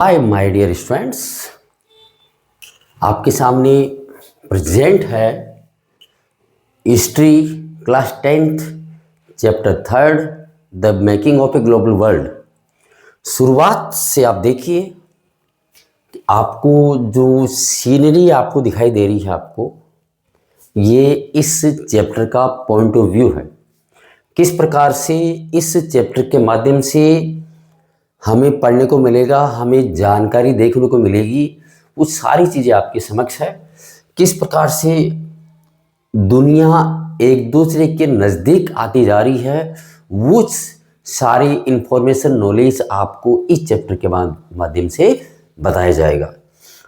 Hi my dear students, आपके सामने present है history class 10th chapter 3 the making of a global world. शुरुआत से आप देखिए कि आपको जो सीनरी आपको दिखाई दे रही है, आपको ये इस चैप्टर का पॉइंट ऑफ व्यू है। किस प्रकार से इस चैप्टर के माध्यम से हमें पढ़ने को मिलेगा, हमें जानकारी देखने को मिलेगी, वो सारी चीज़ें आपके समक्ष है। किस प्रकार से दुनिया एक दूसरे के नज़दीक आती जा रही है, वो सारी इंफॉर्मेशन नॉलेज आपको इस चैप्टर के माध्यम से बताया जाएगा।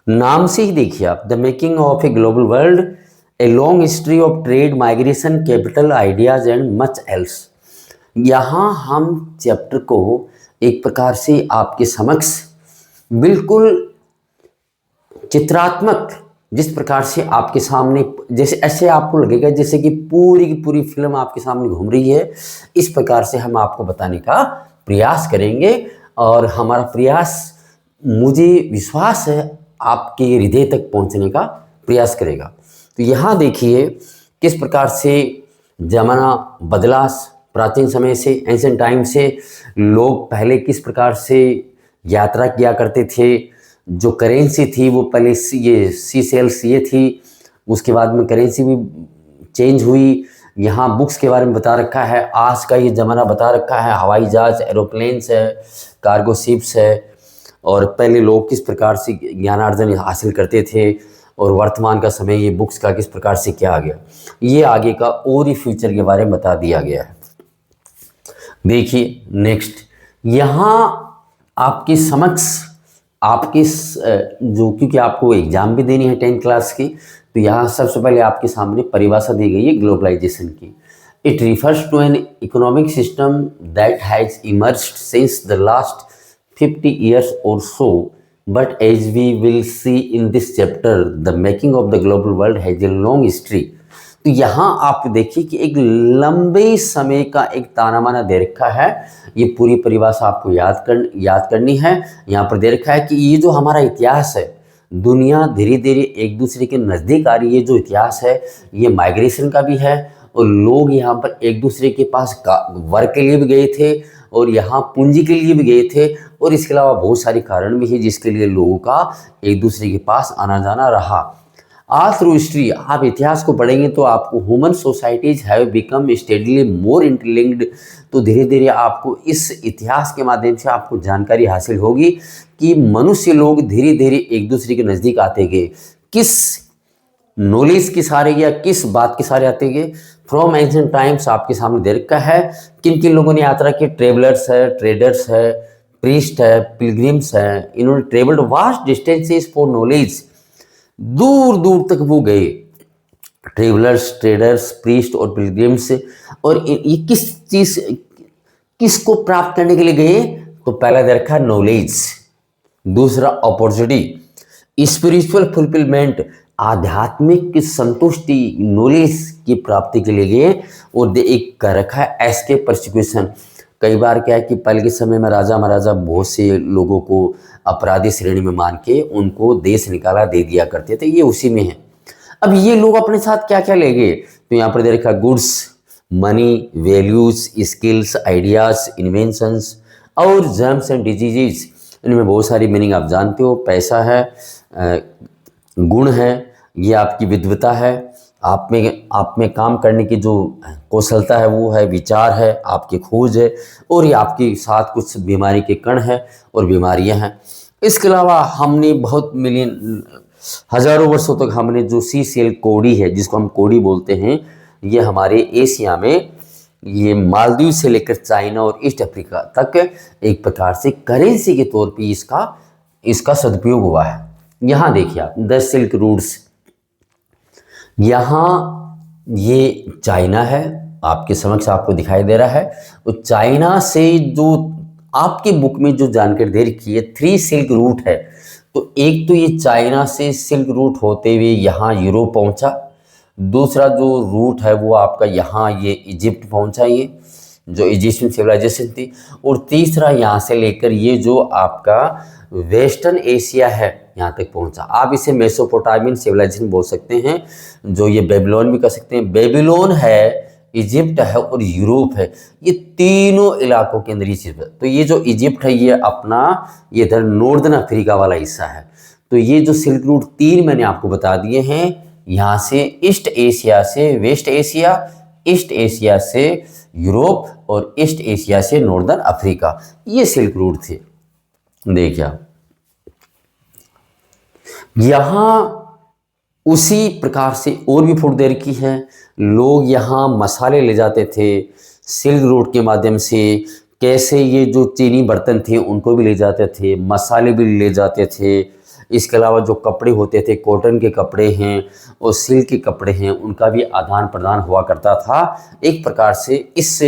नाम से ही देखिए आप, the making of a global world, a long history of trade, migration, capital, ideas and much else. यहाँ हम चैप्टर को एक प्रकार से आपके समक्ष बिल्कुल चित्रात्मक, जिस प्रकार से आपके सामने, जैसे ऐसे आपको लगेगा जैसे कि पूरी की पूरी फिल्म आपके सामने घूम रही है, इस प्रकार से हम आपको बताने का प्रयास करेंगे। और हमारा प्रयास, मुझे विश्वास है, आपके हृदय तक पहुंचने का प्रयास करेगा। तो यहाँ देखिए किस प्रकार से जमाना बदला प्राचीन समय से, एंशिएंट टाइम से। लोग पहले किस प्रकार से यात्रा किया करते थे। जो करेंसी थी वो पहले ये सी सेल्स ये थी, उसके बाद में करेंसी भी चेंज हुई। यहाँ बुक्स के बारे में बता रखा है, आज का ये ज़माना बता रखा है, हवाई जहाज, एरोप्लेन्स है, कार्गो शिप्स है। और पहले लोग किस प्रकार से ज्ञानार्जन हासिल करते थे, और वर्तमान का समय ये बुक्स का किस प्रकार से क्या आ गया, ये आगे का और ही फ्यूचर के बारे में बता दिया गया है। देखिए नेक्स्ट, यहाँ आपके समक्ष आपके जो, क्योंकि आपको एग्जाम भी देनी है 10th क्लास की, तो यहाँ सबसे पहले आपके सामने परिभाषा दी गई है ग्लोबलाइजेशन की। It refers to an economic system that has emerged since the last 50 years or so, but as we will see in this chapter, the making of the global world has a long history। तो यहाँ आप देखिए कि एक लंबे समय का एक ताना माना दे रखा है। ये पूरी परिभाषा आपको याद करनी है। यहाँ पर दे रखा है कि ये जो हमारा इतिहास है, दुनिया धीरे धीरे एक दूसरे के नज़दीक आ रही है। जो इतिहास है ये माइग्रेशन का भी है, और लोग यहाँ पर एक दूसरे के पास वर्क के लिए भी गए थे, और यहाँ पूंजी के लिए भी गए थे, और इसके अलावा बहुत सारे कारण भी है जिसके लिए लोगों का एक दूसरे के पास आना जाना रहा। ऑल थ्रू हिस्ट्री, आप इतिहास को पढ़ेंगे तो आपको human societies have become steadily more interlinked. तो धीरे धीरे आपको इस इतिहास के माध्यम से आपको जानकारी हासिल होगी कि मनुष्य लोग धीरे धीरे एक दूसरे के नज़दीक आते गए। किस नॉलेज के सारे या किस बात के सारे आते गए, फ्रॉम एंशिएंट टाइम्स आपके सामने दे रखा है। किन किन लोगों ने यात्रा की, ट्रेवलर्स है, ट्रेडर्स है, प्रीस्ट है, पिलग्रिम्स है। इन्होंने travelled vast distances for knowledge, दूर दूर तक वो गए, ट्रेवलर्स, ट्रेडर्स, प्रीस्ट और पिलग्रिम्स। और ये किसको प्राप्त करने के लिए गए, तो पहला दे रखा है नॉलेज, दूसरा अपॉर्चुनिटी, स्पिरिचुअल फुलफिलमेंट, आध्यात्मिक संतुष्टि, नॉलेज की प्राप्ति के लिए गए। और एक कर रखा है एस्केप परसिक्यूशन। कई बार क्या है कि पहले के समय में राजा महाराजा बहुत से लोगों को अपराधी श्रेणी में मान के उनको देश निकाला दे दिया करते थे, ये उसी में है। अब ये लोग अपने साथ क्या क्या ले गए, तो यहाँ पर दे रखा goods, money, values, skills, ideas, inventions और जर्म्स एंड डिजीजेज। इनमें बहुत सारी मीनिंग आप जानते हो। पैसा है, गुण है, ये आपकी विद्वता है, आप में काम करने की जो कौशलता है वो है, विचार है, आपकी खोज है, और ये आपके साथ कुछ बीमारी के कण हैं और बीमारियां हैं। इसके अलावा हमने बहुत मिलियन हजारों वर्षों तक हमने जो सी सेल कोड़ी है, जिसको हम कोड़ी बोलते हैं, ये हमारे एशिया में, ये मालदीव से लेकर चाइना और ईस्ट अफ्रीका तक एक प्रकार से करेंसी के तौर पे इसका सदुपयोग हुआ है। यहाँ देखिए आप, 10 सिल्क रूट्स, यहाँ ये चाइना है, आपके समक्ष आपको दिखाई दे रहा है। तो चाइना से जो आपकी बुक में जो जानकारी दे रखी है, 3 सिल्क रूट है। तो एक तो ये चाइना से सिल्क रूट होते हुए यहाँ यूरोप पहुँचा, दूसरा जो रूट है वो आपका यहाँ ये इजिप्ट पहुँचा, ये जो इजिप्शियन सिविलाइजेशन थी, और तीसरा यहाँ से लेकर ये जो आपका वेस्टर्न एशिया है यहाँ तक पहुँचा। आप इसे मेसोपोटामियन सिविलाइजेशन बोल सकते हैं, जो ये बेबीलोन भी कह सकते हैं। बेबीलोन है, इजिप्ट है और यूरोप है, ये तीनों इलाकों के अंदर ये चीज़ है। तो ये जो इजिप्ट है ये अपना ये इधर नॉर्दर्न अफ्रीका वाला हिस्सा है। तो ये जो सिल्क रूट 3 मैंने आपको बता दिए हैं, यहाँ से ईस्ट एशिया से वेस्ट एशिया, ईस्ट एशिया से यूरोप और ईस्ट एशिया से नॉर्दर्न अफ्रीका, ये सिल्क रूट थे। देखिए यहाँ उसी प्रकार से और भी फूड दे रखी है। लोग यहाँ मसाले ले जाते थे सिल्क रूट के माध्यम से। कैसे ये जो चीनी बर्तन थे उनको भी ले जाते थे, मसाले भी ले जाते थे। इसके अलावा जो कपड़े होते थे, कॉटन के कपड़े हैं और सिल्क के कपड़े हैं, उनका भी आदान प्रदान हुआ करता था। एक प्रकार से इस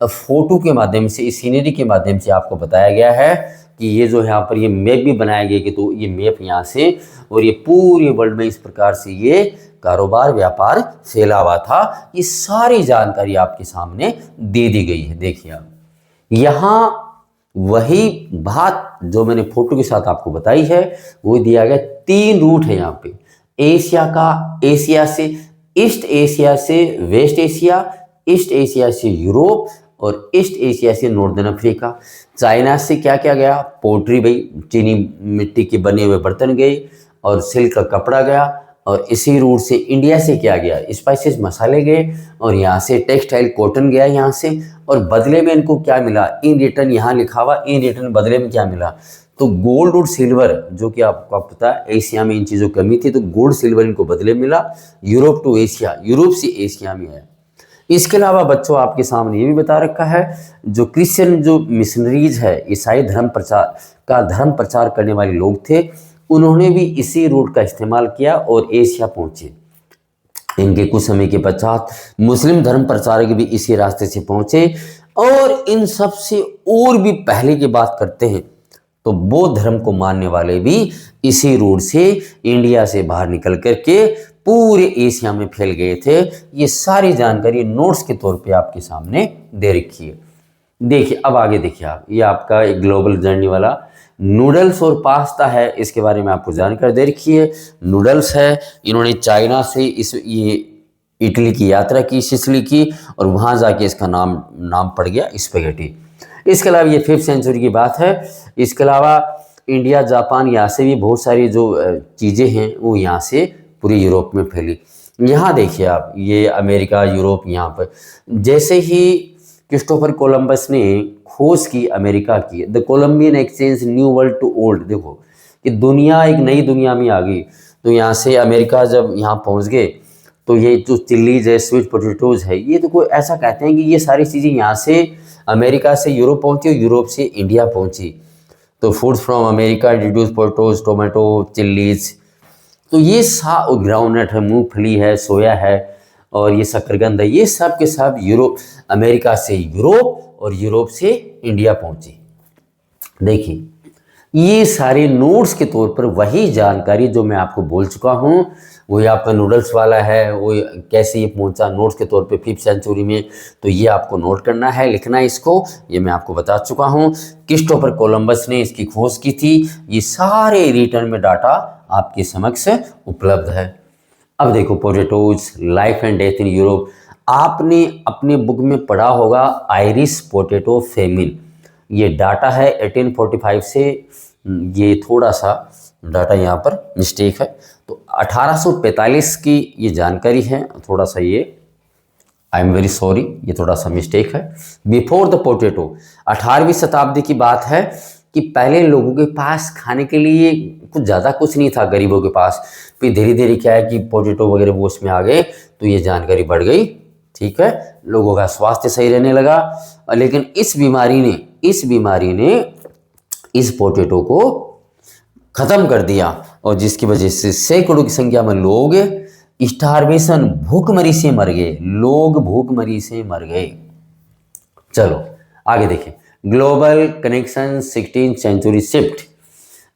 फोटो के माध्यम से, इस सीनरी के माध्यम से आपको बताया गया है कि ये जो यहाँ पर ये मैप भी बनाया गया कि तो ये मैप यहाँ से और ये पूरे वर्ल्ड में इस प्रकार से ये कारोबार व्यापार फैला हुआ था। ये सारी जानकारी आपके सामने दे दी गई है। देखिए आप यहाँ वही बात जो मैंने फोटो के साथ आपको बताई है वो दिया गया। 3 रूट है यहाँ पे एशिया का, एशिया से ईस्ट एशिया से वेस्ट एशिया, ईस्ट एशिया से यूरोप और ईस्ट एशिया से नॉर्दर्न अफ्रीका। चाइना से क्या क्या गया? पोट्री भाई, चीनी मिट्टी के बने हुए बर्तन गए और सिल्क का कपड़ा गया। और इसी रूट से इंडिया से क्या गया? स्पाइसेस, मसाले गए। और यहाँ से टेक्सटाइल, कॉटन गया यहाँ से। और बदले में इनको क्या मिला? इन रिटर्न, यहाँ लिखा हुआ इन रिटर्न बदले में क्या मिला? तो गोल्ड और सिल्वर, जो कि आपको पता है एशिया में इन चीज़ों की कमी थी, तो गोल्ड सिल्वर इनको बदले मिला। यूरोप टू एशिया, यूरोप से एशिया में है। इसके अलावा बच्चों आपके सामने ये भी बता रखा है, जो क्रिश्चियन जो मिशनरीज है, ईसाई धर्म प्रचार करने वाले लोग थे, उन्होंने भी इसी रूट का इस्तेमाल किया और एशिया पहुंचे। इनके कुछ समय के पश्चात मुस्लिम धर्म प्रचारक भी इसी रास्ते से पहुंचे। और इन सब से और भी पहले की बात करते हैं तो बौद्ध धर्म को मानने वाले भी इसी रूट से इंडिया से बाहर निकल करके पूरे एशिया में फैल गए थे। ये सारी जानकारी नोट्स के तौर पे आपके सामने दे रखी है। देखिए अब आगे देखिए आप, ये आपका एक ग्लोबल जर्नी वाला नूडल्स और पास्ता है, इसके बारे में आपको जानकारी दे रखी है। नूडल्स है, इन्होंने चाइना से ये इटली की यात्रा की, सिसिली की, और वहाँ जाके इसका नाम पड़ गया स्पेगेटी। इसके अलावा ये 5th सेंचुरी की बात है। इसके अलावा इंडिया, जापान, यहाँ से भी बहुत सारी जो चीज़ें हैं वो यहाँ से पूरे यूरोप में फैली। यहाँ देखिए आप, ये अमेरिका, यूरोप, यहाँ पर जैसे ही क्रिस्टोफर कोलंबस ने खोज की अमेरिका की, the Columbian exchange new world to old, देखो कि दुनिया एक नई दुनिया में आ गई। तो यहाँ से अमेरिका जब यहाँ पहुँच गए तो ये जो चिल्लीज है, स्वीट पोटैटोज है, ये तो कोई ऐसा कहते हैं कि ये सारी चीज़ें यहाँ से अमेरिका से यूरोप पहुँची और यूरोप से इंडिया पहुँची। तो foods from America introduce potatoes, tomato, chillies. तो ये ग्राउंडनट है, मूंगफली है, सोया है और ये शकरकंद है, ये सब के सब यूरोप, अमेरिका से यूरोप और यूरोप से इंडिया पहुंची। देखिए ये सारे नोट्स के तौर पर वही जानकारी जो मैं आपको बोल चुका हूँ, वो आपका नूडल्स वाला है, वो कैसे ये पहुंचा नोट्स के तौर पे 5th सेंचुरी में, तो ये आपको नोट करना है, लिखना है इसको। ये मैं आपको बता चुका हूँ, क्रिस्टोफर कोलंबस ने इसकी खोज की थी। ये सारे रिटर्न में डाटा आपके समक्ष उपलब्ध है। अब देखो potatoes, life and death in Europe. आपने अपने बुक में पढ़ा होगा आयरिश पोटैटो फेमिन, ये डाटा है 1845 से। ये थोड़ा सा डाटा यहाँ पर मिस्टेक है, तो 1845 की ये जानकारी है, थोड़ा सा ये आई एम वेरी सॉरी, ये थोड़ा सा मिस्टेक है। बिफोर द पोटैटो, 18वीं शताब्दी की बात है कि पहले लोगों के पास खाने के लिए कुछ ज़्यादा कुछ नहीं था, गरीबों के पास। फिर धीरे धीरे क्या है कि पोटैटो वगैरह वो उसमें आ गए, तो ये जानकारी बढ़ गई, ठीक है, लोगों का स्वास्थ्य सही रहने लगा। लेकिन इस बीमारी ने इस पोटैटो को ख़त्म कर दिया और जिसकी वजह से सैकड़ों की संख्या में लोग स्टारवेशन, भूखमरी से मर गए, लोग भूखमरी से मर गए। चलो आगे देखें, global connection 16th century shift,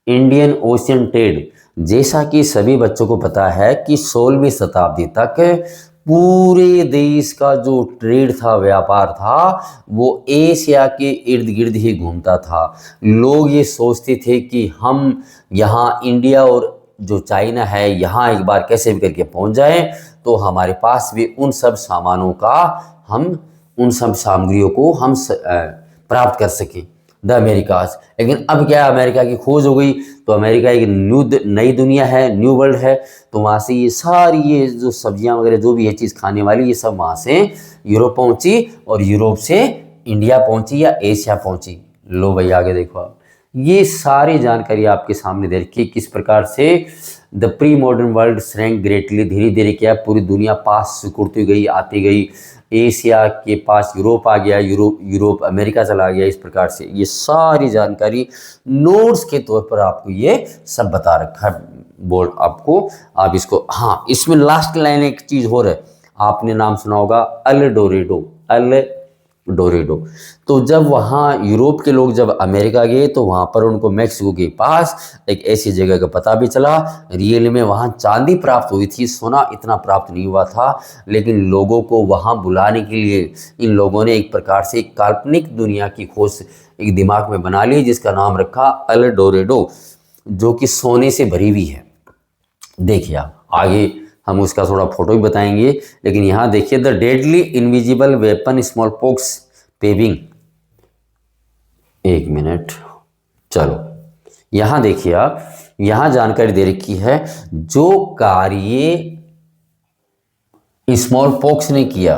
Indian Ocean trade. जैसा कि सभी बच्चों को पता है कि 16वीं शताब्दी तक पूरे देश का जो ट्रेड था, व्यापार था, वो एशिया के इर्द गिर्द ही घूमता था। लोग ये सोचते थे कि हम यहाँ इंडिया और जो चाइना है यहाँ एक बार कैसे भी करके पहुँच जाएं, तो हमारे पास भी उन सब सामानों का हम उन सब सामग्रियों को हम प्राप्त कर सकें, द अमेरिकाज। लेकिन अब क्या, अमेरिका की खोज हो गई, तो अमेरिका एक नई दुनिया है, न्यू वर्ल्ड है। तो वहाँ से ये सारी ये जो सब्जियाँ वगैरह जो भी ये चीज़ खाने वाली, ये सब वहाँ से यूरोप पहुँची और यूरोप से इंडिया पहुँची या एशिया पहुँची। लो भाई आगे देखो आप, ये सारी जानकारी आपके सामने दे रखी, किस प्रकार से the pre modern world shrank greatly, धीरे धीरे क्या पूरी दुनिया पास सिकुड़ती गई, आती गई, एशिया के पास यूरोप आ गया, यूरोप अमेरिका चला गया। इस प्रकार से ये सारी जानकारी नोट्स के तौर पर आपको ये सब बता रखा है बोर्ड आपको। आप इसको, हाँ इसमें लास्ट लाइन एक चीज़ हो रहा है, आपने नाम सुना होगा अल डोरेडो, अल डोरेडो। तो जब वहाँ यूरोप के लोग जब अमेरिका गए, तो वहाँ पर उनको मैक्सिको के पास एक ऐसी जगह का पता भी चला। रियल में वहाँ चांदी प्राप्त हुई थी, सोना इतना प्राप्त नहीं हुआ था, लेकिन लोगों को वहाँ बुलाने के लिए इन लोगों ने एक प्रकार से एक काल्पनिक दुनिया की खोज एक दिमाग में बना ली, जिसका नाम रखा अल डोरेडो, जो कि सोने से भरी हुई है। देखिए आप आगे हम उसका थोड़ा फोटो भी बताएंगे, लेकिन यहाँ देखिए the deadly invisible weapon small pox paving. एक मिनट, चलो यहाँ देखिए आप, यहाँ जानकारी दे रखी है, जो कार्य स्मॉल पॉक्स ने किया,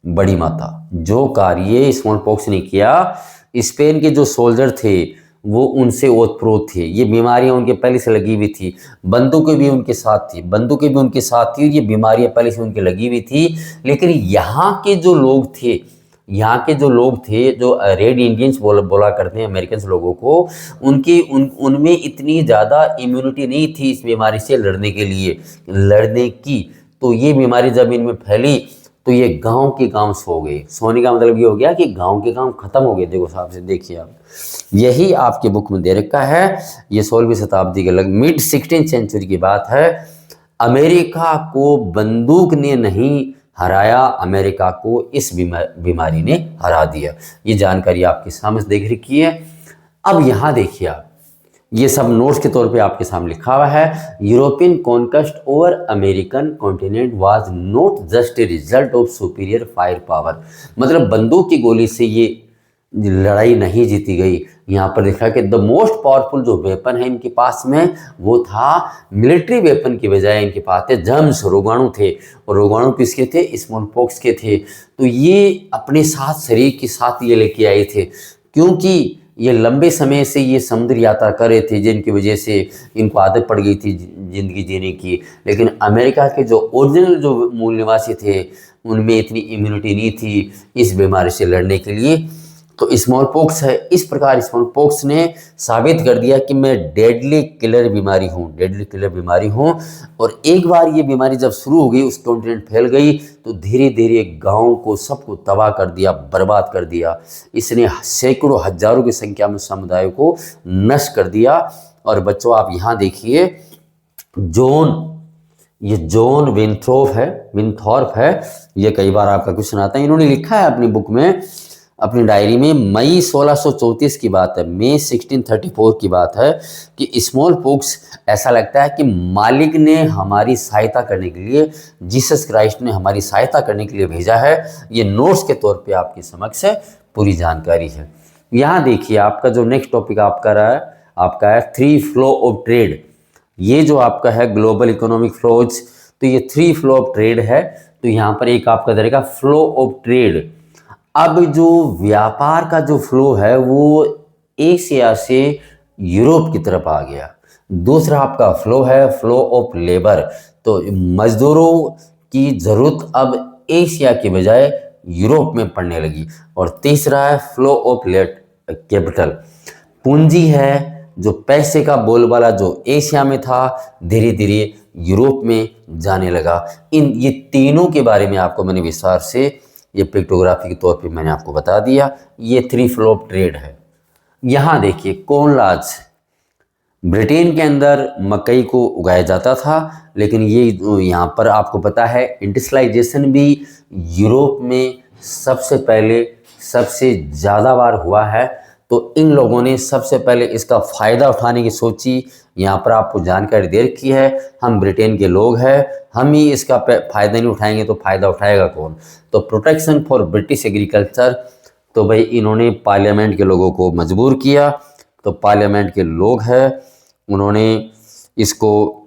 बड़ी माता, जो कार्य स्मॉल पॉक्स ने किया, स्पेन के जो सोल्जर थे वो उनसे ओतप्रोत थे, ये बीमारियां उनके पहले से लगी हुई थी, बंदूकें भी उनके साथ थी, बंदूकें भी उनके साथ थी, और ये बीमारियां पहले से उनके लगी हुई थी। लेकिन यहाँ के जो लोग थे, यहाँ के जो लोग थे, जो रेड इंडियंस बोला करते हैं अमेरिकन लोगों को, उनमें इतनी ज़्यादा इम्यूनिटी नहीं थी इस बीमारी से लड़ने की। तो ये बीमारी जब इनमें फैली, तो ये गांव के गांव सो गए। सोने का मतलब ये हो गया कि गांव के गांव खत्म हो गए। देखो साहब से, देखिए आप, यही आपके बुक में दे रखा है। ये 16वीं शताब्दी के लग मिड 16th सेंचुरी की बात है। अमेरिका को बंदूक ने नहीं हराया, अमेरिका को इस बीमारी ने हरा दिया। ये जानकारी आपके सामने देख रखी है। अब यहाँ देखिए आप, ये सब नोट्स के तौर पे आपके सामने लिखा हुआ है। European conquest over American continent was not just a result of superior fire power, मतलब बंदूक की गोली से ये लड़ाई नहीं जीती गई। यहाँ पर देखा कि द मोस्ट पावरफुल जो वेपन है इनके पास में, वो था मिलिट्री वेपन की बजाय इनके पास थे जर्म्स, रोगाणु थे। और रोगाणु किसके थे? स्मॉल पॉक्स के थे। तो ये अपने साथ शरीर के साथ ये लेके आए थे, क्योंकि ये लंबे समय से ये समुद्र यात्रा कर रहे थे, जिनकी वजह से इनको आदत पड़ गई थी ज़िंदगी जीने की। लेकिन अमेरिका के जो ओरिजिनल जो मूल निवासी थे, उनमें इतनी इम्यूनिटी नहीं थी इस बीमारी से लड़ने के लिए। तो स्मॉल पॉक्स है। इस प्रकार स्मॉल पॉक्स ने साबित कर दिया कि मैं डेडली किलर बीमारी हूँ। और एक बार ये बीमारी जब शुरू हो गई, उस कॉन्टिनेंट फैल गई, तो धीरे धीरे गाँव को सबको तबाह कर दिया, बर्बाद कर दिया। इसने सैकड़ों हजारों की संख्या में समुदायों को नष्ट कर दिया। और बच्चों आप यहाँ देखिए, ये जॉन विंथॉर्प है, ये कई बार आपका क्वेश्चन आता है। इन्होंने लिखा है अपनी बुक में, अपनी डायरी में, मई 1634 की बात है, मई 1634 की बात है, कि स्मॉल पॉक्स ऐसा लगता है कि मालिक ने हमारी सहायता करने के लिए, जीसस क्राइस्ट ने हमारी सहायता करने के लिए भेजा है। ये नोट्स के तौर पे आपके समक्ष है, पूरी जानकारी है। यहाँ देखिए आपका जो नेक्स्ट टॉपिक आपका है 3 फ्लो ऑफ ट्रेड। ये जो आपका है ग्लोबल इकोनॉमिक फ्लोज, तो ये 3 फ्लो ऑफ ट्रेड है। तो यहाँ पर एक आपका रहेगा फ्लो ऑफ ट्रेड। अब जो व्यापार का जो फ्लो है वो एशिया से यूरोप की तरफ आ गया। दूसरा आपका फ्लो है फ्लो ऑफ लेबर, तो मजदूरों की ज़रूरत अब एशिया के बजाय यूरोप में पड़ने लगी। और तीसरा है फ्लो ऑफ कैपिटल, पूंजी है, जो पैसे का बोलबाला जो एशिया में था, धीरे धीरे यूरोप में जाने लगा। ये तीनों के बारे में आपको मैंने विस्तार से ये पिक्टोग्राफी के तौर पे मैंने आपको बता दिया। ये 3 फ्लो ऑफ ट्रेड है। यहाँ देखिए कॉर्न लॉज, ब्रिटेन के अंदर मकई को उगाया जाता था, लेकिन ये यहाँ पर आपको पता है इंडस्ट्रियलाइजेशन भी यूरोप में सबसे पहले सबसे ज़्यादा बार हुआ है। तो इन लोगों ने सबसे पहले इसका फ़ायदा उठाने की सोची। यहाँ पर आपको जानकारी दे रखी है, हम ब्रिटेन के लोग हैं, हम ही इसका फ़ायदा नहीं उठाएंगे तो फ़ायदा उठाएगा कौन। तो प्रोटेक्शन फॉर ब्रिटिश एग्रीकल्चर, तो भाई इन्होंने पार्लियामेंट के लोगों को मजबूर किया। तो पार्लियामेंट के लोग हैं, उन्होंने इसको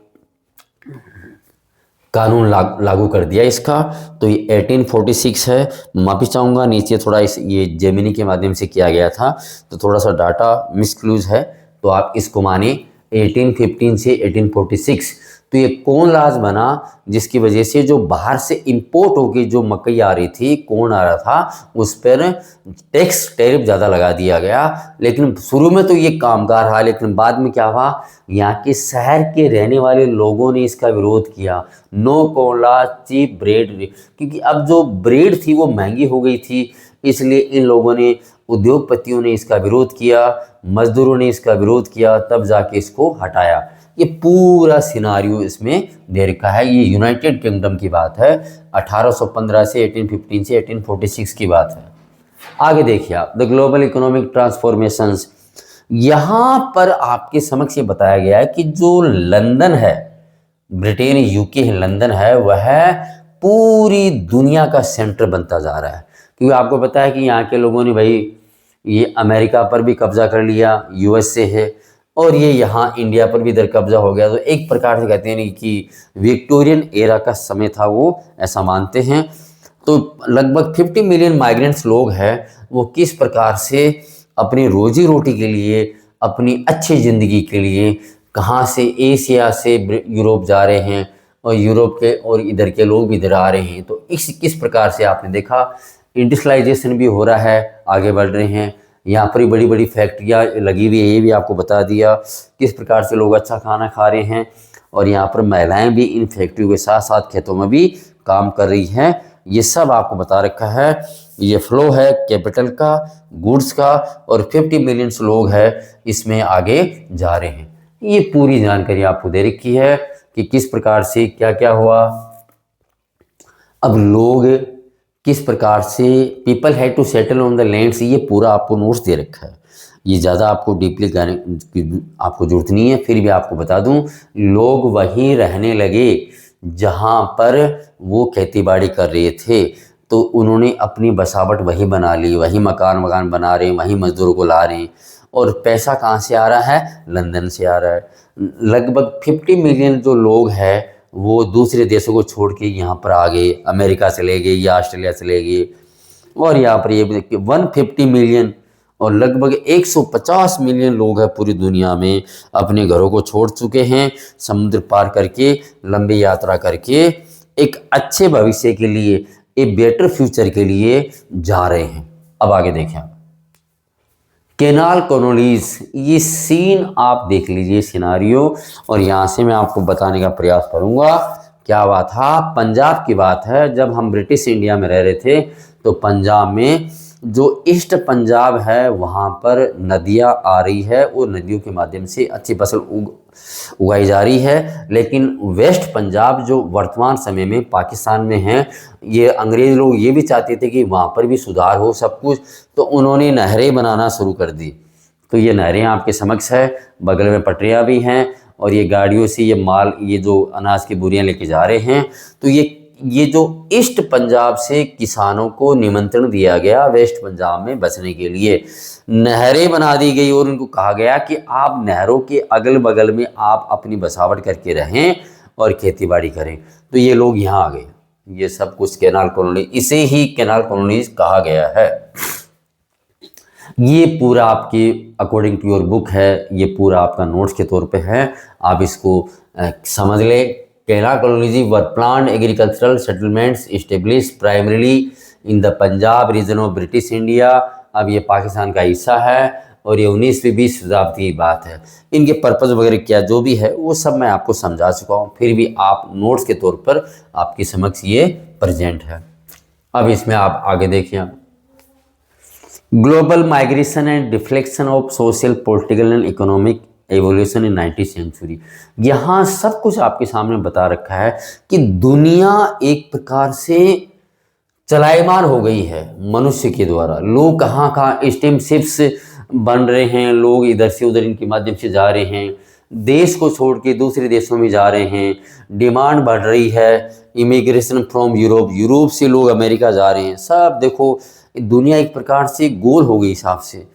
कानून लागू कर दिया इसका। तो ये 1846 है। माफ़ी चाहूँगा, नीचे थोड़ा ये जेमिनी के माध्यम से किया गया था तो थोड़ा सा डाटा मिसक्लूज है, तो आप इसको माने 1815 से 1846। तो ये कौन लाज बना जिसकी वजह से जो बाहर से इंपोर्ट होके जो मकई आ रही थी, कौन आ रहा था, उस पर टैक्स टैरिफ ज़्यादा लगा दिया गया। लेकिन शुरू में तो ये कामगार रहा, लेकिन बाद में क्या हुआ, यहाँ के शहर के रहने वाले लोगों ने इसका विरोध किया। नो कोला चीप ब्रेड, क्योंकि अब जो ब्रेड थी वो महंगी हो गई थी, इसलिए इन लोगों ने, उद्योगपतियों ने इसका विरोध किया, मजदूरों ने इसका विरोध किया, तब जाके इसको हटाया। ये पूरा सिनारियो इसमें दे रखा है। ये यूनाइटेड किंगडम की बात है, 1815 से 1815 से 1846 की बात है। आगे देखिए आप, द ग्लोबल इकोनॉमिक ट्रांसफॉर्मेशंस। यहाँ पर आपके समक्ष ये बताया गया है कि जो लंदन है, ब्रिटेन यूके लंदन है, वह पूरी दुनिया का सेंटर बनता जा रहा है। क्योंकि आपको पता है कि यहाँ के लोगों ने भाई ये अमेरिका पर भी कब्जा कर लिया, यूएसए है, और ये यहाँ इंडिया पर भी इधर कब्जा हो गया। तो एक प्रकार से कहते हैं कि विक्टोरियन एरा का समय था वो, ऐसा मानते हैं। तो लगभग 50 मिलियन माइग्रेंट्स लोग हैं, वो किस प्रकार से अपनी रोजी रोटी के लिए, अपनी अच्छी ज़िंदगी के लिए कहाँ से एशिया से यूरोप जा रहे हैं, और यूरोप के और इधर के लोग भी इधर आ रहे हैं। तो इस किस प्रकार से आपने देखा इंडस्ट्रियलाइजेशन भी हो रहा है, आगे बढ़ रहे हैं। यहाँ पर बड़ी बड़ी फैक्ट्रियाँ लगी हुई है, ये भी आपको बता दिया किस प्रकार से लोग अच्छा खाना खा रहे हैं। और यहाँ पर महिलाएं भी इन फैक्ट्रियों के साथ साथ खेतों में भी काम कर रही हैं। ये सब आपको बता रखा है। ये फ्लो है कैपिटल का, गुड्स का, और 50 मिलियन लोग हैं इसमें आगे जा रहे हैं। ये पूरी जानकारी आपको दे रखी है कि किस प्रकार से क्या क्या हुआ। अब लोग किस प्रकार से, people had to settle on the lands, ये पूरा आपको नोट्स दे रखा है। ये ज़्यादा आपको डीपली करने की आपको जरूरत नहीं है, फिर भी आपको बता दूं, लोग वहीं रहने लगे जहां पर वो खेती बाड़ी कर रहे थे। तो उन्होंने अपनी बसावट वहीं बना ली, वहीं मकान बना रहे हैं, वहीं मजदूरों को ला रहे हैं। और पैसा कहाँ से आ रहा है, लंदन से आ रहा है। लगभग 50 मिलियन जो लोग हैं वो दूसरे देशों को छोड़ के यहाँ पर आ गए, अमेरिका चले गए या ऑस्ट्रेलिया चले गए। और यहाँ पर ये भी देखिए 150 मिलियन और लगभग 150 मिलियन लोग हैं पूरी दुनिया में अपने घरों को छोड़ चुके हैं, समुद्र पार करके, लंबी यात्रा करके एक अच्छे भविष्य के लिए, एक बेटर फ्यूचर के लिए जा रहे हैं। अब आगे देखें, कैनाल कॉलोनीज, ये सीन आप देख लीजिए सिनारियो, और यहाँ से मैं आपको बताने का प्रयास करूँगा। क्या बात था, पंजाब की बात है। जब हम ब्रिटिश इंडिया में रह रहे थे तो पंजाब में जो ईस्ट पंजाब है वहाँ पर नदियाँ आ रही है और नदियों के माध्यम से अच्छी फसल उगाई जा रही है। लेकिन वेस्ट पंजाब जो वर्तमान समय में पाकिस्तान में है, ये अंग्रेज़ लोग ये भी चाहते थे कि वहाँ पर भी सुधार हो सब कुछ, तो उन्होंने नहरें बनाना शुरू कर दी। तो ये नहरें आपके समक्ष है, बगल में पटरियाँ भी हैं, और ये गाड़ियों से ये माल, ये जो अनाज की बोरियां लेके जा रहे हैं। तो ये जो ईस्ट पंजाब से किसानों को निमंत्रण दिया गया वेस्ट पंजाब में बसने के लिए, नहरें बना दी गई और उनको कहा गया कि आप नहरों के अगल बगल में आप अपनी बसावट करके रहें और खेती बाड़ी करें। तो ये लोग यहाँ आ गए। ये सब कुछ कैनाल कॉलोनी, इसे ही कैनाल कॉलोनीज कहा गया है। ये पूरा आपकी अकॉर्डिंग टू योर बुक है, ये पूरा आपका नोट्स के तौर पे है, आप इसको समझ ले। Canal colonies were planned agricultural settlements establish primarily in the Punjab region of British India. अब ये पाकिस्तान का हिस्सा है और ये 19वीं 20 शताब्दी की बात है। इनके पर्पज़ वगैरह क्या जो भी है वो सब मैं आपको समझा चुका हूँ, फिर भी आप नोट्स के तौर पर आपके समक्ष ये प्रेजेंट है। अब इसमें आप आगे देखिए, global migration and reflection of social, political and economic evolution in 19th century. यहाँ सब कुछ आपके सामने बता रखा है कि दुनिया एक प्रकार से चलायमान हो गई है मनुष्य के द्वारा। लोग कहाँ कहाँ स्टेम शिप्स बन रहे हैं, लोग इधर से उधर इनके माध्यम से जा रहे हैं, देश को छोड़ के दूसरे देशों में जा रहे हैं, डिमांड बढ़ रही है, इमिग्रेशन फ्रॉम यूरोप, यूरोप से लोग अमेरिका जा रहे हैं। सब देखो दुनिया एक प्रकार से गोल हो गई हिसाब से।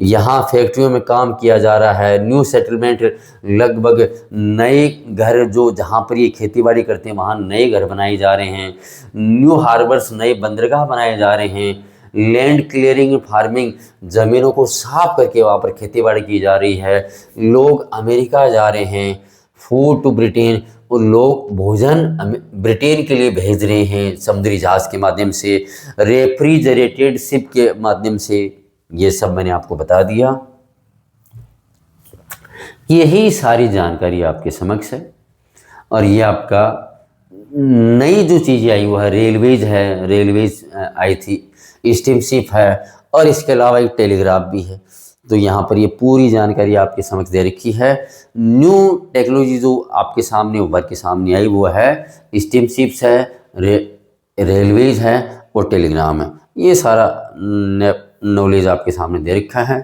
यहाँ फैक्ट्रियों में काम किया जा रहा है, न्यू सेटलमेंट, लगभग नए घर जो जहाँ पर ये खेतीबाड़ी करते हैं वहाँ नए घर बनाए जा रहे हैं, न्यू हार्बर्स, नए बंदरगाह बनाए जा रहे हैं, लैंड क्लियरिंग फार्मिंग, ज़मीनों को साफ करके वहाँ पर खेतीबाड़ी की जा रही है, लोग अमेरिका जा रहे हैं, फूड टू ब्रिटेन, और लोग भोजन ब्रिटेन के लिए भेज रहे हैं समुद्री जहाज़ के माध्यम से, रेफ्रिजरेटेड शिप के माध्यम से। ये सब मैंने आपको बता दिया। यही सारी जानकारी आपके समक्ष है। और ये आपका नई जो चीज़ें आई वो है रेलवेज है, रेलवेज आई थी, स्टीमशिप है, और इसके अलावा एक टेलीग्राफ भी है। तो यहाँ पर ये पूरी जानकारी आपके समक्ष दे रखी है। न्यू टेक्नोलॉजी जो आपके सामने उभर के सामने आई वो है स्टीमशिप्स है, रेलवेज है और टेलीग्राम है। ये सारा नॉलेज आपके सामने दे रखा है।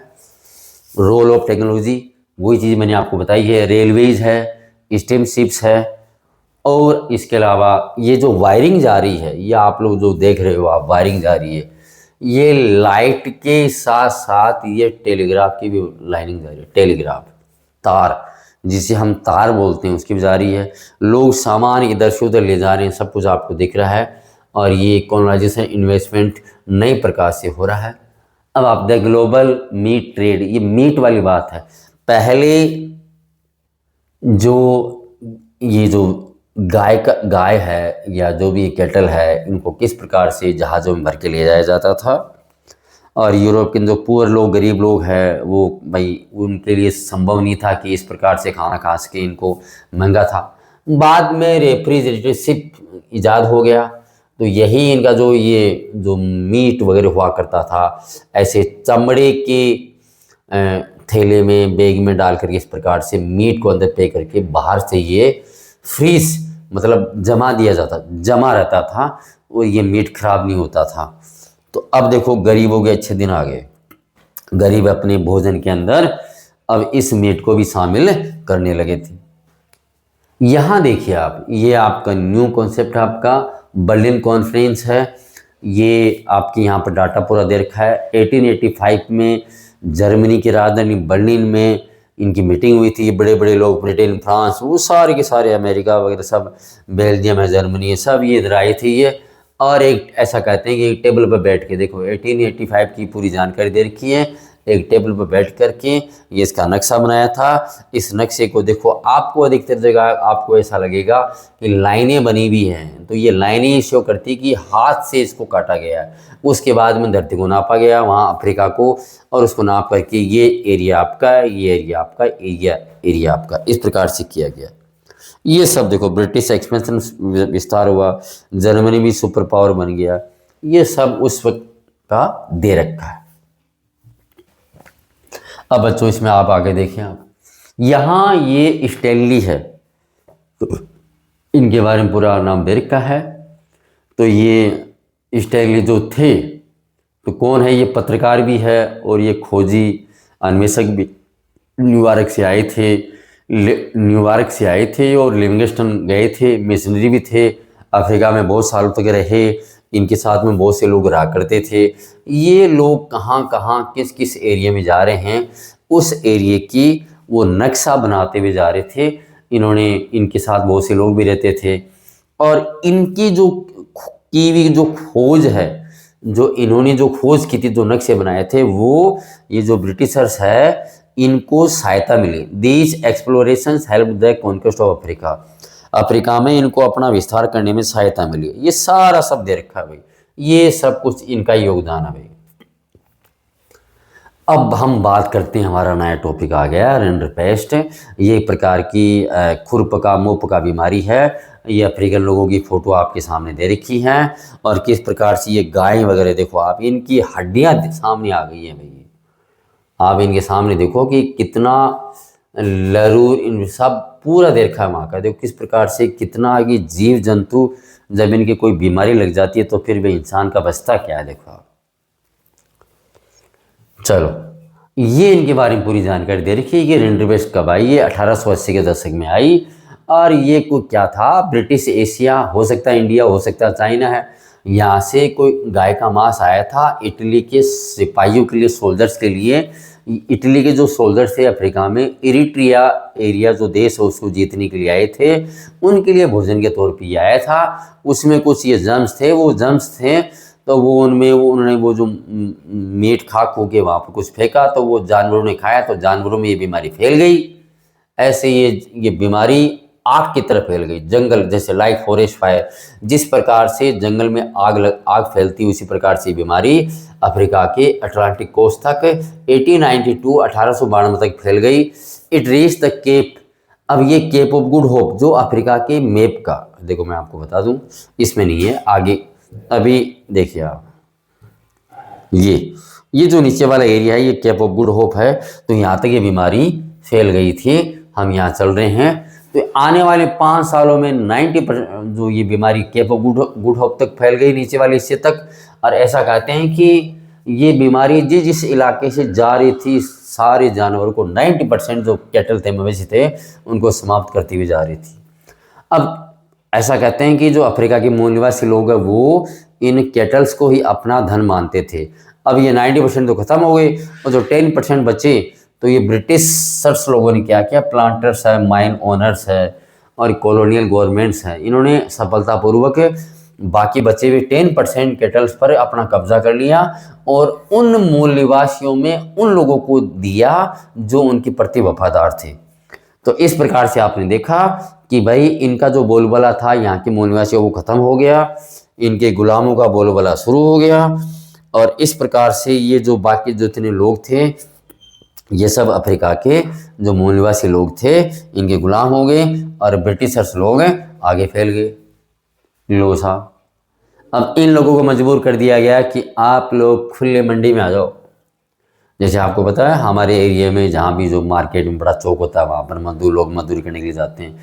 रोल ऑफ टेक्नोलॉजी वही चीज़ मैंने आपको बताई है, रेलवेज है, स्टीमशिप्स है, और इसके अलावा ये जो वायरिंग जा रही है, ये आप लोग जो देख रहे हो आप वायरिंग जा रही है, ये लाइट के साथ साथ ये टेलीग्राफ की भी लाइनिंग जा रही है। टेलीग्राफ तार जिसे हम तार बोलते हैं उसकी भी जा रही है। लोग सामान इधर से उधर ले जा रहे हैं, सब कुछ आपको दिख रहा है। और ये कॉलोनाइजेशन इन्वेस्टमेंट नए प्रकार से हो रहा है। अब आप देख ग्लोबल मीट ट्रेड, ये मीट वाली बात है। पहले जो ये जो गाय है या जो भी कैटल है, इनको किस प्रकार से जहाज़ों में भर के ले जाया जाता था, और यूरोप के जो पुअर लोग, गरीब लोग हैं, वो भाई उनके लिए संभव नहीं था कि इस प्रकार से खाना खा सके, इनको महंगा था। बाद में रेफ्रिजरेटेड शिप ईजाद हो गया, तो यही इनका जो मीट वगैरह हुआ करता था, ऐसे चमड़े के थैले में, बैग में डाल करके इस प्रकार से मीट को अंदर पे करके बाहर से ये फ्रीज मतलब जमा दिया जाता, जमा रहता था, और ये मीट खराब नहीं होता था। तो अब देखो गरीबों के अच्छे दिन आ गए, गरीब अपने भोजन के अंदर अब इस मीट को भी शामिल करने लगे थे। यहाँ देखिए आप, ये आपका न्यू कॉन्सेप्ट आपका बर्लिन कॉन्फ्रेंस है। ये आपके यहाँ पर डाटा पूरा दे रखा है। 1885 में जर्मनी की राजधानी बर्लिन में इनकी मीटिंग हुई थी। बड़े बड़े लोग, ब्रिटेन, फ्रांस, वो सारे के सारे, अमेरिका वगैरह सब, बेल्जियम है, जर्मनी है, सब ये इधर आए थे ये। और एक ऐसा कहते हैं कि एक टेबल पर बैठ के, देखो 1885 की पूरी जानकारी दे रखी है, एक टेबल पर बैठ करके ये इसका नक्शा बनाया था। इस नक्शे को देखो, आपको अधिकतर जगह आपको ऐसा लगेगा कि लाइनें बनी हुई हैं, तो ये लाइनें शो करती कि हाथ से इसको काटा गया है। उसके बाद में धरती को नापा गया, वहाँ अफ्रीका को, और उसको नाप करके ये एरिया आपका, ये एरिया आपका, एरिया आपका, इस प्रकार से किया गया। ये सब देखो, ब्रिटिश एक्सपेंशन विस्तार हुआ, जर्मनी भी सुपर पावर बन गया, ये सब उस वक्त का दे रखा है। अब बच्चों इसमें आप आगे देखें, आप यहाँ ये स्टैनली है, तो इनके बारे में पूरा नाम दे रखा है। तो ये स्टैनली जो थे, तो कौन है, ये पत्रकार भी है और ये खोजी अन्वेषक भी। न्यूयॉर्क से आए थे, और लिविंगस्टन गए थे, मिशनरी भी थे, अफ्रीका में बहुत सालों तक रहे, इनके साथ में बहुत से लोग रहा करते थे। ये लोग कहाँ कहाँ किस किस एरिया में जा रहे हैं, उस एरिया की वो नक्शा बनाते हुए जा रहे थे। इन्होंने, इनके साथ बहुत से लोग भी रहते थे, और इनकी जो खोज है, जो इन्होंने जो खोज की थी, जो नक्शे बनाए थे, वो ये जो ब्रिटिशर्स है इनको सहायता मिली। These explorations help the conquest of Africa. Africa में इनको अपना विस्तार करने में सहायता मिली। ये सारा सब दे रखा है भाई, ये सब कुछ इनका योगदान है भाई। अब हम बात करते हैं, हमारा नया टॉपिक आ गया, रिंडरपेस्ट। ये एक प्रकार की खुरप का, मुप का बीमारी है। ये अफ्रीकन लोगों की फ़ोटो आपके सामने दे रखी हैं, और किस प्रकार से ये गाय वगैरह देखो आप, इनकी हड्डियां सामने आ गई हैं भाई। आप इनके सामने देखो कि कितना लरूर, इन सब पूरा देखा है वहाँ का। देखो किस प्रकार से कितना आगे जीव जंतु, जब इनकी कोई बीमारी लग जाती है तो फिर भी इंसान का बचता क्या है, देखो आप। चलो, ये इनके बारे में पूरी जानकारी दे रखी है। ये रिंडरवेस्ट कब आई, ये 1880 के दशक में आई। और ये कोई क्या था, ब्रिटिश एशिया, हो सकता है इंडिया, हो सकता है चाइना है, यहाँ से कोई गाय का मांस आया था इटली के सिपाहियों के लिए, सोल्जर्स के लिए। इटली के जो सोल्जर्स थे अफ्रीका में, इरिट्रिया एरिया जो देश है उसको जीतने के लिए आए थे, उनके लिए भोजन के तौर पे ये आया था। उसमें कुछ ये जम्स थे, वो जम्स थे तो वो उनमें उन्होंने वो जो मीट खा खो के वहाँ पर कुछ फेंका, तो वो जानवरों ने खाया, तो जानवरों में ये बीमारी फैल गई। ऐसे ये बीमारी आग की तरह फैल गई, जंगल जैसे लाइक फॉरेस्ट फायर, जिस प्रकार से जंगल में आग फैलती, उसी प्रकार से बीमारी अफ्रीका के अटलांटिक कोस्ट तक 1892 तक फैल गई। It reach the Cape. अब ये केप ऑफ गुड होप जो अफ्रीका के मैप का, देखो मैं आपको बता दूं, इसमें नहीं है आगे, अभी देखिए आप, ये जो नीचे वाला एरिया है ये केप ऑफ गुड होप है। तो यहाँ तक ये बीमारी फैल गई थी, हम यहाँ चल रहे हैं। तो आने वाले 5 सालों में 90% जो ये बीमारी केप ऑफ गुड होप तक फैल गई, नीचे वाले हिस्से तक। और ऐसा कहते हैं कि ये बीमारी जिस इलाके से जा रही थी, सारे जानवरों को 90% जो कैटल थे, मवेशी थे, उनको समाप्त करती हुई जा रही थी। अब ऐसा कहते हैं कि जो अफ्रीका के मूल निवासी लोग हैं वो इन कैटल्स को ही अपना धन मानते थे। अब ये 90% तो खत्म हो गए, और जो 10% बचे, तो ये ब्रिटिशर्स लोगों ने क्या किया, प्लांटर्स है, माइन ओनर्स है और कॉलोनियल गवर्नमेंट्स हैं, इन्होंने सफलतापूर्वक बाकी बचे हुए 10% कैटल्स पर अपना कब्जा कर लिया और उन मूल निवासियों में उन लोगों को दिया जो उनके प्रति वफादार थे। तो इस प्रकार से आपने देखा कि भाई इनका जो बोलबाला था यहाँ के मूल निवासियों वो खत्म हो गया, इनके गुलामों का बोलबाला शुरू हो गया। और इस प्रकार से ये जो बाकी जितने लोग थे, ये सब अफ्रीका के जो मूल निवासी लोग थे, इनके गुलाम हो गए और ब्रिटिशर्स लोग आगे फैल गए। लो साहब, अब इन लोगों को मजबूर कर दिया गया कि आप लोग खुले मंडी में आ जाओ। जैसे आपको पता है हमारे एरिया में जहाँ भी जो मार्केट में बड़ा चौक होता है, वहाँ पर लोग मजदूरी करने के लिए जाते हैं।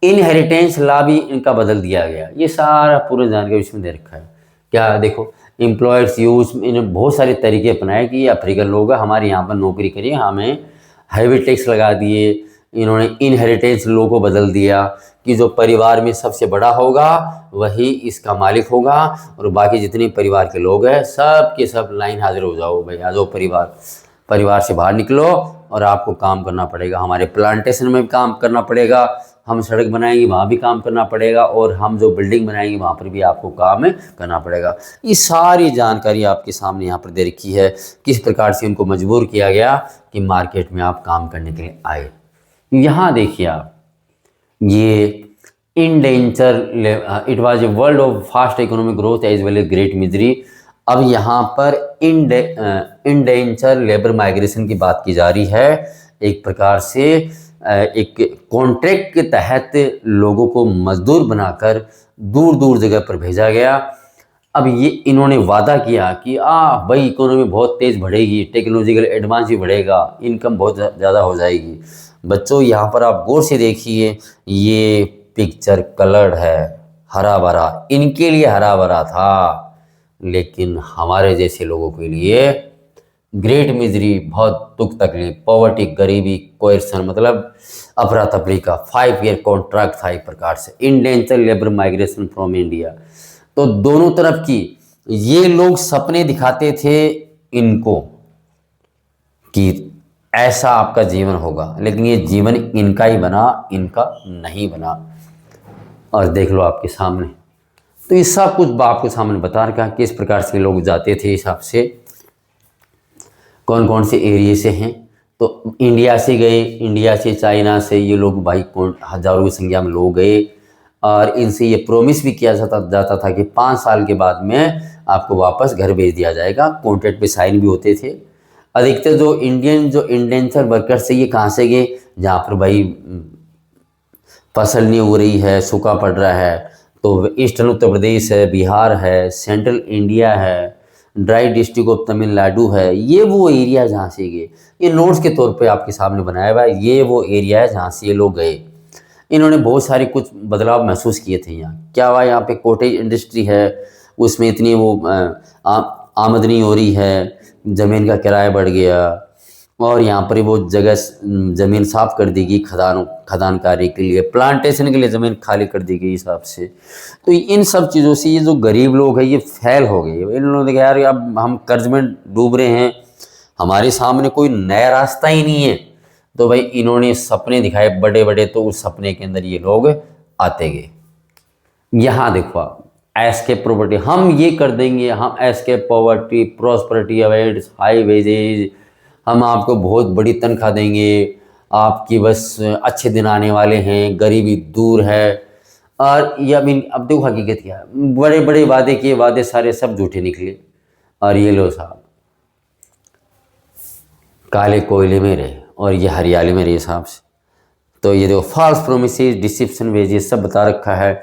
इनहेरिटेंस लॉ भी इनका बदल दिया गया। ये सारा पूरा जानकारी इसमें दे रखा है। क्या देखो, एम्प्लॉयर्स यूज, इन्हें बहुत सारे तरीके अपनाए कि ये अफ्रीकन लोग हमारे यहाँ पर नौकरी करिए, हमें हैवी टैक्स लगा दिए। इन्होंने इनहेरिटेंस लॉ को बदल दिया कि जो परिवार में सबसे बड़ा होगा वही इसका मालिक होगा, और बाकी जितने परिवार के लोग हैं सब के सब लाइन हाजिर हो जाओ, भाई आ जाओ, परिवार से बाहर निकलो और आपको काम करना पड़ेगा। हमारे प्लांटेशन में भी काम करना पड़ेगा, हम सड़क बनाएंगे वहाँ भी काम करना पड़ेगा, और हम जो बिल्डिंग बनाएंगे वहाँ पर भी आपको काम करना पड़ेगा। ये सारी जानकारी आपके सामने यहाँ पर दे रखी है, किस प्रकार से उनको मजबूर किया गया कि मार्केट में आप काम करने के लिए आए। यहाँ देखिए आप, ये indenture, it was a world of fast economic growth as well as great misery. अब यहाँ पर इंडेंचर लेबर माइग्रेशन की बात की जा रही है। एक प्रकार से एक कॉन्ट्रैक्ट के तहत लोगों को मजदूर बनाकर दूर दूर जगह पर भेजा गया। अब ये इन्होंने वादा किया कि भाई इकोनॉमी बहुत तेज़ बढ़ेगी, टेक्नोलॉजिकल एडवांस भी बढ़ेगा, इनकम बहुत ज़्यादा हो जाएगी। बच्चों यहाँ पर आप गौर से देखिए, ये पिक्चर कलर्ड है, हरा भरा, इनके लिए हरा भरा था, लेकिन हमारे जैसे लोगों के लिए ग्रेट मिजरी, बहुत दुख तकलीफ, पॉवर्टी, गरीबी, कोएर्सन, मतलब अफरा तफरी का 5 ईयर कॉन्ट्रैक्ट था एक प्रकार से। Indenture labour migration from India, तो दोनों तरफ की ये लोग सपने दिखाते थे इनको कि ऐसा आपका जीवन होगा, लेकिन ये जीवन इनका ही बना, इनका नहीं बना। और देख लो आपके सामने, तो ये सब कुछ आपके सामने बता रखा है किस प्रकार से लोग जाते थे, हिसाब से कौन कौन से एरिया से हैं। तो इंडिया से गए, इंडिया से, चाइना से ये लोग भाई हजारों की संख्या में लोग गए, और इनसे ये प्रॉमिस भी किया जाता था कि 5 साल के बाद में आपको वापस घर भेज दिया जाएगा। कॉन्ट्रैक्ट पे साइन भी होते थे। अधिकतर जो इंडेंचर वर्कर्स से ये कहाँ से गए, जहाँ पर भाई फसल नहीं हो रही है, सूखा पड़ रहा है, तो ईस्टर्न उत्तर प्रदेश है, बिहार है, सेंट्रल इंडिया है, ड्राई डिस्ट्रिक्ट ऑफ तमिलनाडु है, ये वो एरिया जहाँ से गए। ये नोट्स के तौर पे आपके सामने बनाया हुआ है, ये वो एरिया है जहाँ से ये लोग गए। इन्होंने बहुत सारे कुछ बदलाव महसूस किए थे। यहाँ क्या हुआ, यहाँ पे कॉटेज इंडस्ट्री है, उसमें इतनी वो आमदनी हो रही है, ज़मीन का किराया बढ़ गया, और यहाँ पर वो जगह ज़मीन साफ़ कर दी गई खदान कार्य के लिए, प्लांटेशन के लिए ज़मीन खाली कर दी गई हिसाब से। तो इन सब चीज़ों से ये जो गरीब लोग हैं ये फेल हो गए। इन लोगों ने कहा यार अब हम कर्ज में डूब रहे हैं, हमारे सामने कोई नया रास्ता ही नहीं है। तो भाई इन्होंने सपने दिखाए बड़े बड़े, तो उस सपने के अंदर ये लोग आते गए। यहाँ देखो आप, एस्केप प्रॉपर्टी, हम ये कर देंगे, हम escape poverty, prosperity avoids, high wages, हम आपको बहुत बड़ी तनख्वाह देंगे, आपकी बस अच्छे दिन आने वाले हैं, गरीबी दूर है। और ये अब देखो हकीकत क्या है, बड़े बड़े वादे किए, वादे सारे सब झूठे निकले। और ये लो साहब काले कोयले में रहे और ये हरियाली में रहे हिसाब से। तो ये देखो फॉल्स प्रोमिसेस, डिसेप्शन, वेजेस सब बता रखा है,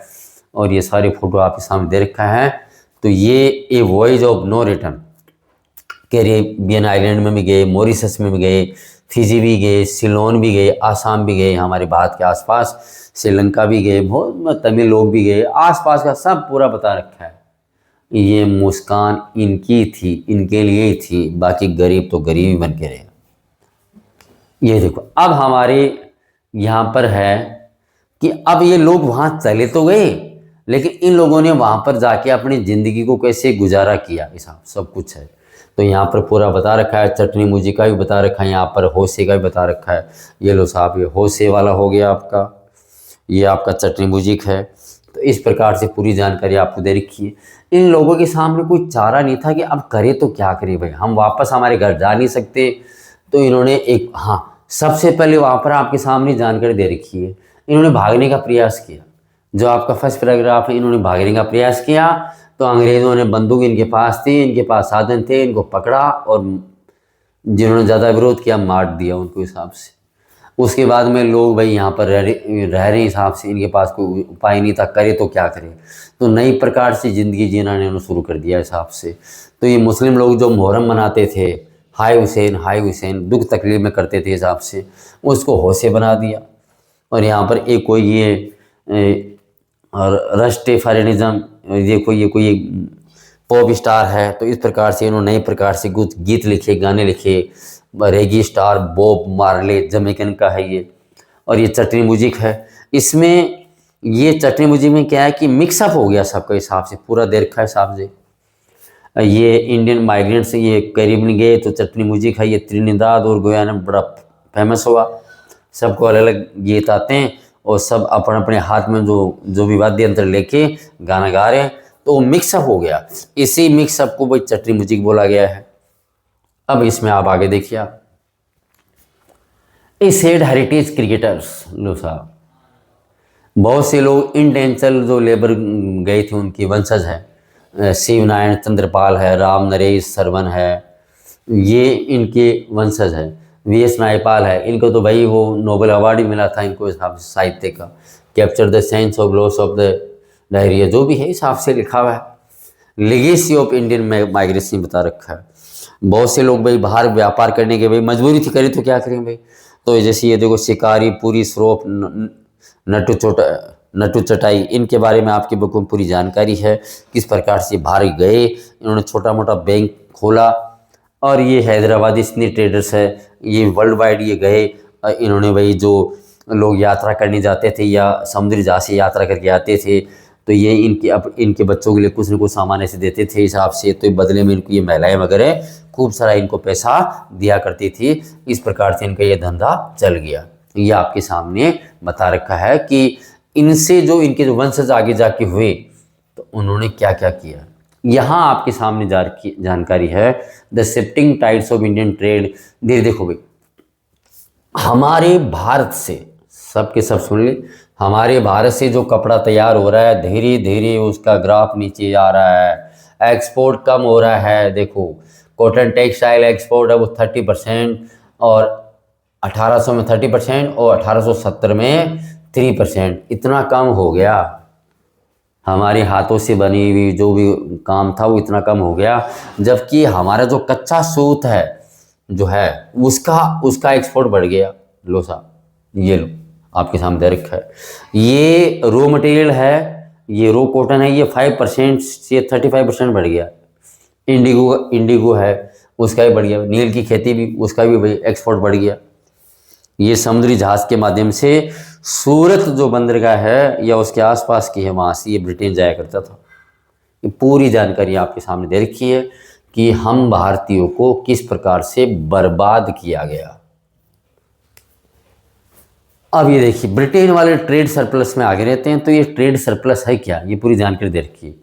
और ये सारी फोटो आपके सामने दे रखा है। तो ये a voyage of no return, Caribbean island में भी गए, मॉरिशस में भी गए, फिजी भी गए, सिलोन भी गए, आसाम भी गए, हमारे भारत के आसपास श्रीलंका भी गए, बहुत तमिल लोग भी गए, आसपास का सब पूरा बता रखा है। ये मुस्कान इनकी थी, इनके लिए ही थी, बाकी गरीब तो गरीब ही बन के रहे। ये देखो अब हमारे यहाँ पर है कि अब ये लोग वहाँ चले तो गए, लेकिन इन लोगों ने वहाँ पर जाके अपनी ज़िंदगी को कैसे गुजारा किया, हिसाब सब कुछ है। तो यहाँ पर पूरा बता रखा है, चटनी मुजी का भी बता रखा है, यहाँ पर होसे का भी बता रखा है। ये लो साहब, ये होसे वाला हो गया आपका, ये आपका चटनी मुजिक है। तो इस प्रकार से पूरी जानकारी आपको दे रखी है। इन लोगों के सामने कोई चारा नहीं था कि अब करे तो क्या करें भाई, हम वापस हमारे घर जा नहीं सकते। तो इन्होंने एक, हाँ सबसे पहले वहाँ पर आपके सामने जानकारी दे रखी है, इन्होंने भागने का प्रयास किया। जो आपका फर्स्ट पैराग्राफ है, इन्होंने भागने का प्रयास किया, तो अंग्रेज़ों ने बंदूक इनके पास थी, इनके पास साधन थे, इनको पकड़ा और जिन्होंने ज़्यादा विरोध किया मार दिया उनको हिसाब से। उसके बाद में लोग भाई यहाँ पर रह रहे हिसाब से, इनके पास कोई उपाय नहीं था, करे तो क्या करें। तो नई प्रकार से ज़िंदगी जीना इन्होंने शुरू कर दिया हिसाब से। तो ये मुस्लिम लोग जो मुहर्रम मनाते थे, हाय हुसैन दुख तकलीफ में करते थे हिसाब से, उसको होसे बना दिया। और यहाँ पर एक कोई ये और रस्टेफारिनिज्म, देखो ये कोई पॉप स्टार है। तो इस प्रकार से इन्होंने नई प्रकार से कुछ गीत लिखे, गाने लिखे। रेगी स्टार बॉब मार्ले जमैकन का है ये। और ये चटनी म्यूजिक है, इसमें ये चटनी म्यूजिक में क्या है कि मिक्सअप हो गया सबका हिसाब से, पूरा दे रखा है हिसाब से। ये इंडियन माइग्रेंट्स ये कैरिबियन गए, तो चटनी म्यूजिक है, ये त्रिनिदाद और गुयाना में बड़ा फेमस हुआ। सबको अलग अलग गीत आते हैं और सब अपने अपने हाथ में जो भी वाद्य यंत्र लेके गाना गा रहे हैं, तो वो मिक्सअप हो गया। इसी मिक्सअप को भाई चटनी म्यूजिक बोला गया है। अब इसमें आप आगे देखिए, आप ए सेड हेरिटेज क्रिकेटर्स, लो साहब बहुत से लोग इंटेंशनल जो लेबर गए थे उनके वंशज हैं। शिव नारायण चंद्रपाल है, राम नरेश सरवन है, ये इनके वंशज है। वीएस नायपाल है, इनको तो भाई वो नोबेल अवार्ड ही मिला था इनको हिसाब से साहित्य का। Capture the sense of loss of the diarrhoea, जो भी है हिसाब से लिखा हुआ है। लेगेसी ऑफ इंडियन माइग्रेशन बता रखा है। बहुत से लोग भाई बाहर व्यापार करने के भाई मजबूरी थी, करें तो क्या करें भाई। तो जैसे ये देखो शिकारी, पूरी श्रोफ, नटू चटाई, इनके बारे में आपकी बुक में पूरी जानकारी है, किस प्रकार से बाहर गए। इन्होंने छोटा मोटा बैंक खोला। और ये हैदराबादी स्नी ट्रेडर्स है, ये वर्ल्ड वाइड ये गए। इन्होंने भाई जो लोग यात्रा करने जाते थे या समुद्री जहाज से यात्रा करके आते थे, तो ये इनके बच्चों के लिए कुछ न कुछ सामान ऐसे देते थे हिसाब से। तो बदले में इनको ये महिलाएं वगैरह खूब सारा इनको पैसा दिया करती थी। इस प्रकार से इनका ये धंधा चल गया। ये आपके सामने बता रखा है कि इनसे जो इनके जो वंशज आगे जाके हुए, तो उन्होंने क्या क्या किया। यहाँ आपके सामने जानकारी है, the shifting tides of Indian trade. देखो भाई, हमारे भारत से सबके सब सुन ले, हमारे भारत से जो कपड़ा तैयार हो रहा है, धीरे धीरे उसका ग्राफ नीचे आ रहा है, एक्सपोर्ट कम हो रहा है। देखो कॉटन टेक्सटाइल एक्सपोर्ट है वो 30%, और 1800 में 30% और 1870 में 3%, इतना कम हो गया। हमारे हाथों से बनी हुई जो भी काम था वो इतना कम हो गया, जबकि हमारा जो कच्चा सूत है जो है उसका उसका एक्सपोर्ट बढ़ गया। लो साहब, ये लो आपके सामने दे रखा है, ये रॉ मटेरियल है, ये रॉ कॉटन है, ये 5% से 35% बढ़ गया। इंडिगो इंडिगो है, उसका भी बढ़ गया। नील की खेती भी, उसका भी भाई एक्सपोर्ट बढ़ गया। ये समुद्री जहाज के माध्यम से सूरत जो बंदरगाह है या उसके आसपास की है, वहाँ से ये ब्रिटेन जाया करता था। ये पूरी जानकारी आपके सामने दे रखी है कि हम भारतीयों को किस प्रकार से बर्बाद किया गया। अब ये देखिए, ब्रिटेन वाले ट्रेड सरप्लस में आगे रहते हैं, तो ये ट्रेड सरप्लस है क्या, ये पूरी जानकारी दे रखी है।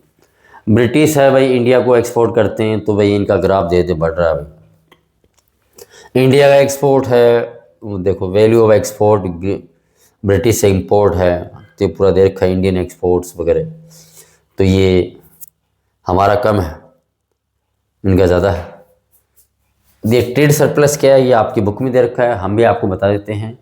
ब्रिटिश है भाई, इंडिया को एक्सपोर्ट करते हैं, तो भाई इनका ग्राफ धीरे धीरे बढ़ रहा है भाई। इंडिया का एक्सपोर्ट है, देखो वैल्यू ऑफ एक्सपोर्ट, ब्रिटिश से इम्पोर्ट है, तो पूरा दे रखा है इंडियन एक्सपोर्ट्स वगैरह। तो ये हमारा कम है, इनका ज़्यादा है। ये ट्रेड सरप्लस क्या है, ये आपकी बुक में दे रखा है, हम भी आपको बता देते हैं।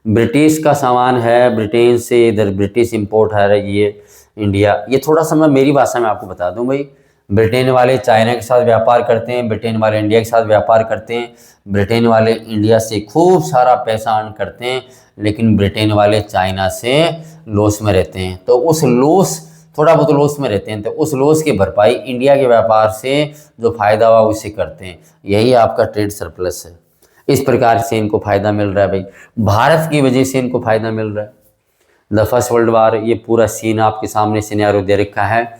ब्रिटिश का सामान है, ब्रिटेन से इधर ब्रिटिश इम्पोर्ट है, ये इंडिया। ये थोड़ा सा मैं मेरी भाषा में आपको बता दूं भाई, ब्रिटेन वाले चाइना के साथ व्यापार करते हैं, ब्रिटेन वाले इंडिया के साथ व्यापार करते हैं, ब्रिटेन वाले इंडिया से खूब सारा पैसा अर्न करते हैं, लेकिन ब्रिटेन वाले चाइना से लॉस में रहते हैं। तो उस लॉस, थोड़ा बहुत लॉस में रहते हैं, तो उस लॉस की भरपाई इंडिया के व्यापार से जो फायदा हुआ उसे करते हैं। यही आपका ट्रेड सरप्लस है। इस प्रकार से इनको फायदा मिल रहा है भाई, भारत की वजह से इनको फायदा मिल रहा है। द फर्स्ट वर्ल्ड वार, ये पूरा सीन आपके सामने सिनेरियो दे रखा है।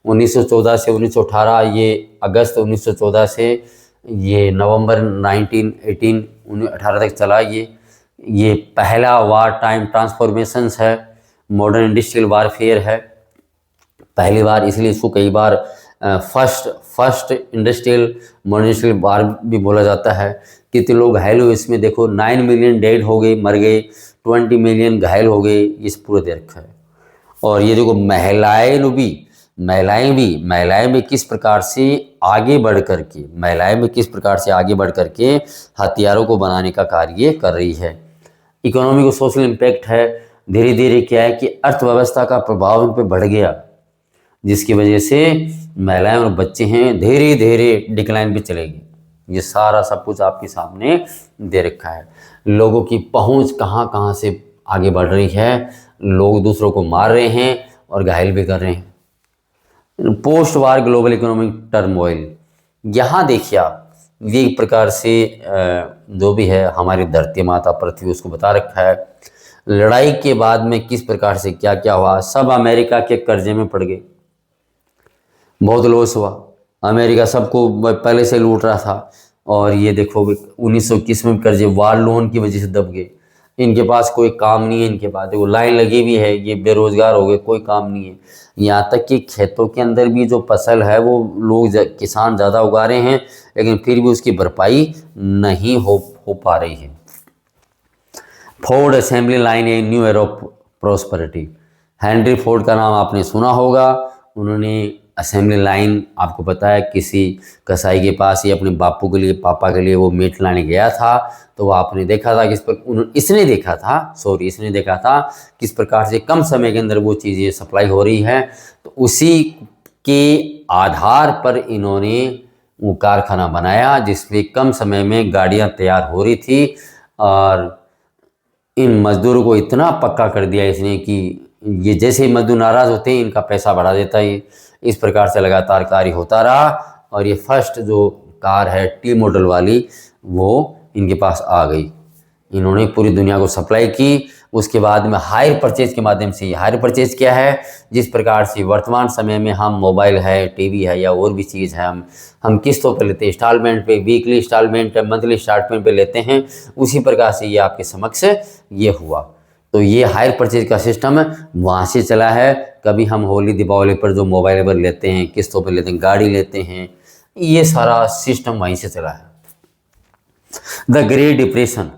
1914 से 1918, ये अगस्त 1914 से ये नवंबर 1918 तक चला। ये पहला वार टाइम ट्रांसफॉर्मेशंस है, मॉडर्न इंडस्ट्रियल वारफेयर है पहली बार, इसलिए इसको कई बार फर्स्ट इंडस्ट्रियल मॉडर्न इंडस्ट्रियल वार भी बोला जाता है। कितने लोग घायल हुए इसमें देखो, 9 मिलियन डेड हो गए, मर गए, 20 मिलियन घायल हो गए, इस पूरे दे रखा है। और ये देखो महिलाएं भी किस प्रकार से आगे बढ़ करके, हथियारों को बनाने का कार्य कर रही है। इकोनॉमी को सोशल इम्पैक्ट है, धीरे धीरे क्या है कि अर्थव्यवस्था का प्रभाव इन पर बढ़ गया, जिसकी वजह से महिलाएं और बच्चे हैं धीरे धीरे डिक्लाइन पे चलेगी। ये सारा सब कुछ आपके सामने दे रखा है। लोगों की पहुंच कहाँ कहाँ से आगे बढ़ रही है, लोग दूसरों को मार रहे हैं और घायल भी कर रहे हैं। पोस्ट वार ग्लोबल इकोनॉमिक टर्मोइल, यहाँ देखिए आप, ये एक प्रकार से जो भी है हमारी धरती माता पृथ्वी, उसको बता रखा है। लड़ाई के बाद में किस प्रकार से क्या क्या हुआ, सब अमेरिका के कर्जे में पड़ गए, बहुत लॉस हुआ। अमेरिका सबको पहले से लूट रहा था, और ये देखो 1921 में कर्जे वार लोन की वजह से दब गए। इनके पास कोई काम नहीं है, इनके पास देखो लाइन लगी हुई है, ये बेरोजगार हो गए, कोई काम नहीं है। यहाँ तक कि खेतों के अंदर भी जो फसल है वो लोग किसान ज़्यादा उगा रहे हैं, लेकिन फिर भी उसकी भरपाई नहीं हो पा रही है। Ford assembly line a new era of prosperity, Henry Ford का नाम आपने सुना होगा। उन्होंने असेंबली लाइन, आपको पता है, किसी कसाई के पास ही अपने बापू के लिए, पापा के लिए वो मीट लाने गया था, तो वो आपने देखा था इसने देखा था किस प्रकार से कम समय के अंदर वो चीज़ें सप्लाई हो रही है। तो उसी के आधार पर इन्होंने वो कारखाना बनाया, जिसमें कम समय में गाड़ियाँ तैयार हो रही थी, और इन मजदूरों को इतना पक्का कर दिया इसने कि ये जैसे ही मजदूर नाराज़ होते हैं इनका पैसा बढ़ा देता है। इस प्रकार से लगातार कार्य होता रहा, और ये फर्स्ट जो कार है टी मॉडल वाली, वो इनके पास आ गई। इन्होंने पूरी दुनिया को सप्लाई की। उसके बाद में हायर परचेज के माध्यम से, हायर परचेज क्या है, जिस प्रकार से वर्तमान समय में हम मोबाइल है, टीवी है या और भी चीज़ है, हम किस्तों पर लेते हैं, इंस्टॉलमेंट पे, वीकली इंस्टॉलमेंट, मंथली इंस्टॉलमेंट पे लेते हैं, उसी प्रकार से ये आपके समक्ष ये हुआ। तो ये हायर परचेज का सिस्टम वहाँ से चला है। कभी हम होली दीपावली पर जो मोबाइल पर लेते हैं, किस्तों पर लेते हैं, गाड़ी लेते हैं, ये सारा सिस्टम वहीं से चला है। द ग्रेट डिप्रेशन,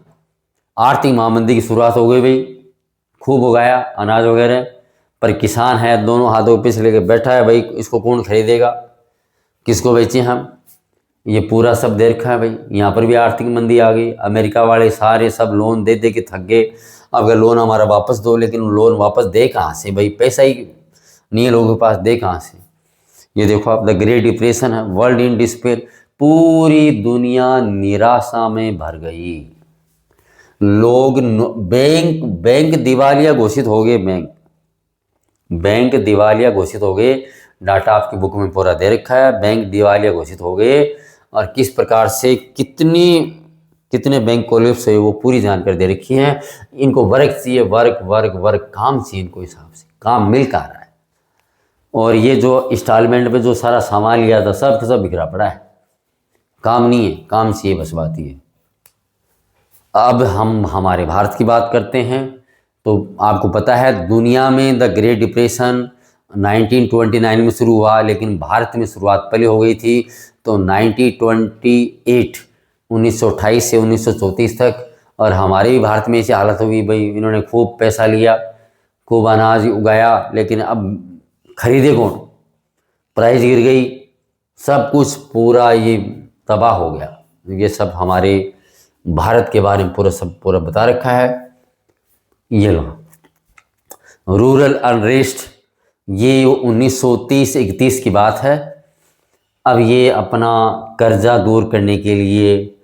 आर्थिक महामंदी की शुरुआत हो गई भाई, खूब उगाया अनाज वगैरह, पर किसान है दोनों हाथों पे से लेकर बैठा है भाई, इसको कौन खरीदेगा, किसको बेचें हम, ये पूरा सब दे रखा है भाई। यहाँ पर भी आर्थिक मंदी आ गई, अमेरिका वाले सारे सब लोन दे दे के थक गए। अब अगर लोन हमारा वापस दो, लेकिन लोन वापस दे कहाँ से भाई, पैसा ही नहीं लोगों के पास, दे कहाँ से। ये देखो आप, द ग्रेट डिप्रेशन है, वर्ल्ड इन डिस्पेयर, पूरी दुनिया निराशा में भर गई। लोग बैंक बैंक दिवालिया घोषित हो गए, बैंक दिवालिया घोषित हो गए। डाटा आपकी बुक में पूरा दे रखा है, बैंक दिवालिया घोषित हो गए और किस प्रकार से कितने बैंक कोलैप्स हुए वो पूरी जानकारी दे रखी है। इनको वर्क चाहिए, वर्क वर्क वर्क, काम चाहिए इनको, हिसाब से काम मिल कहाँ रहा है। और ये जो इंस्टॉलमेंट पे जो सारा सामान लिया था सब का सब बिखरा पड़ा है, काम नहीं है, काम चाहिए, बस बात ये। अब हम हमारे भारत की बात करते हैं तो आपको पता है दुनिया में द ग्रेट डिप्रेशन 1929 में शुरू हुआ, लेकिन भारत में शुरुआत पहले हो गई थी। तो 1928 से 1934 तक, और हमारे भी भारत में ऐसी हालत होगी भाई, इन्होंने खूब पैसा लिया, खूब अनाज उगाया, लेकिन अब खरीदे कौन, प्राइस गिर गई, सब कुछ पूरा ये तबाह हो गया। ये सब हमारे भारत के बारे में पूरा बता रखा है। ये लो, रूरल अनरेस्ट, ये 1930-31 की बात है। अब ये अपना कर्जा दूर करने के लिए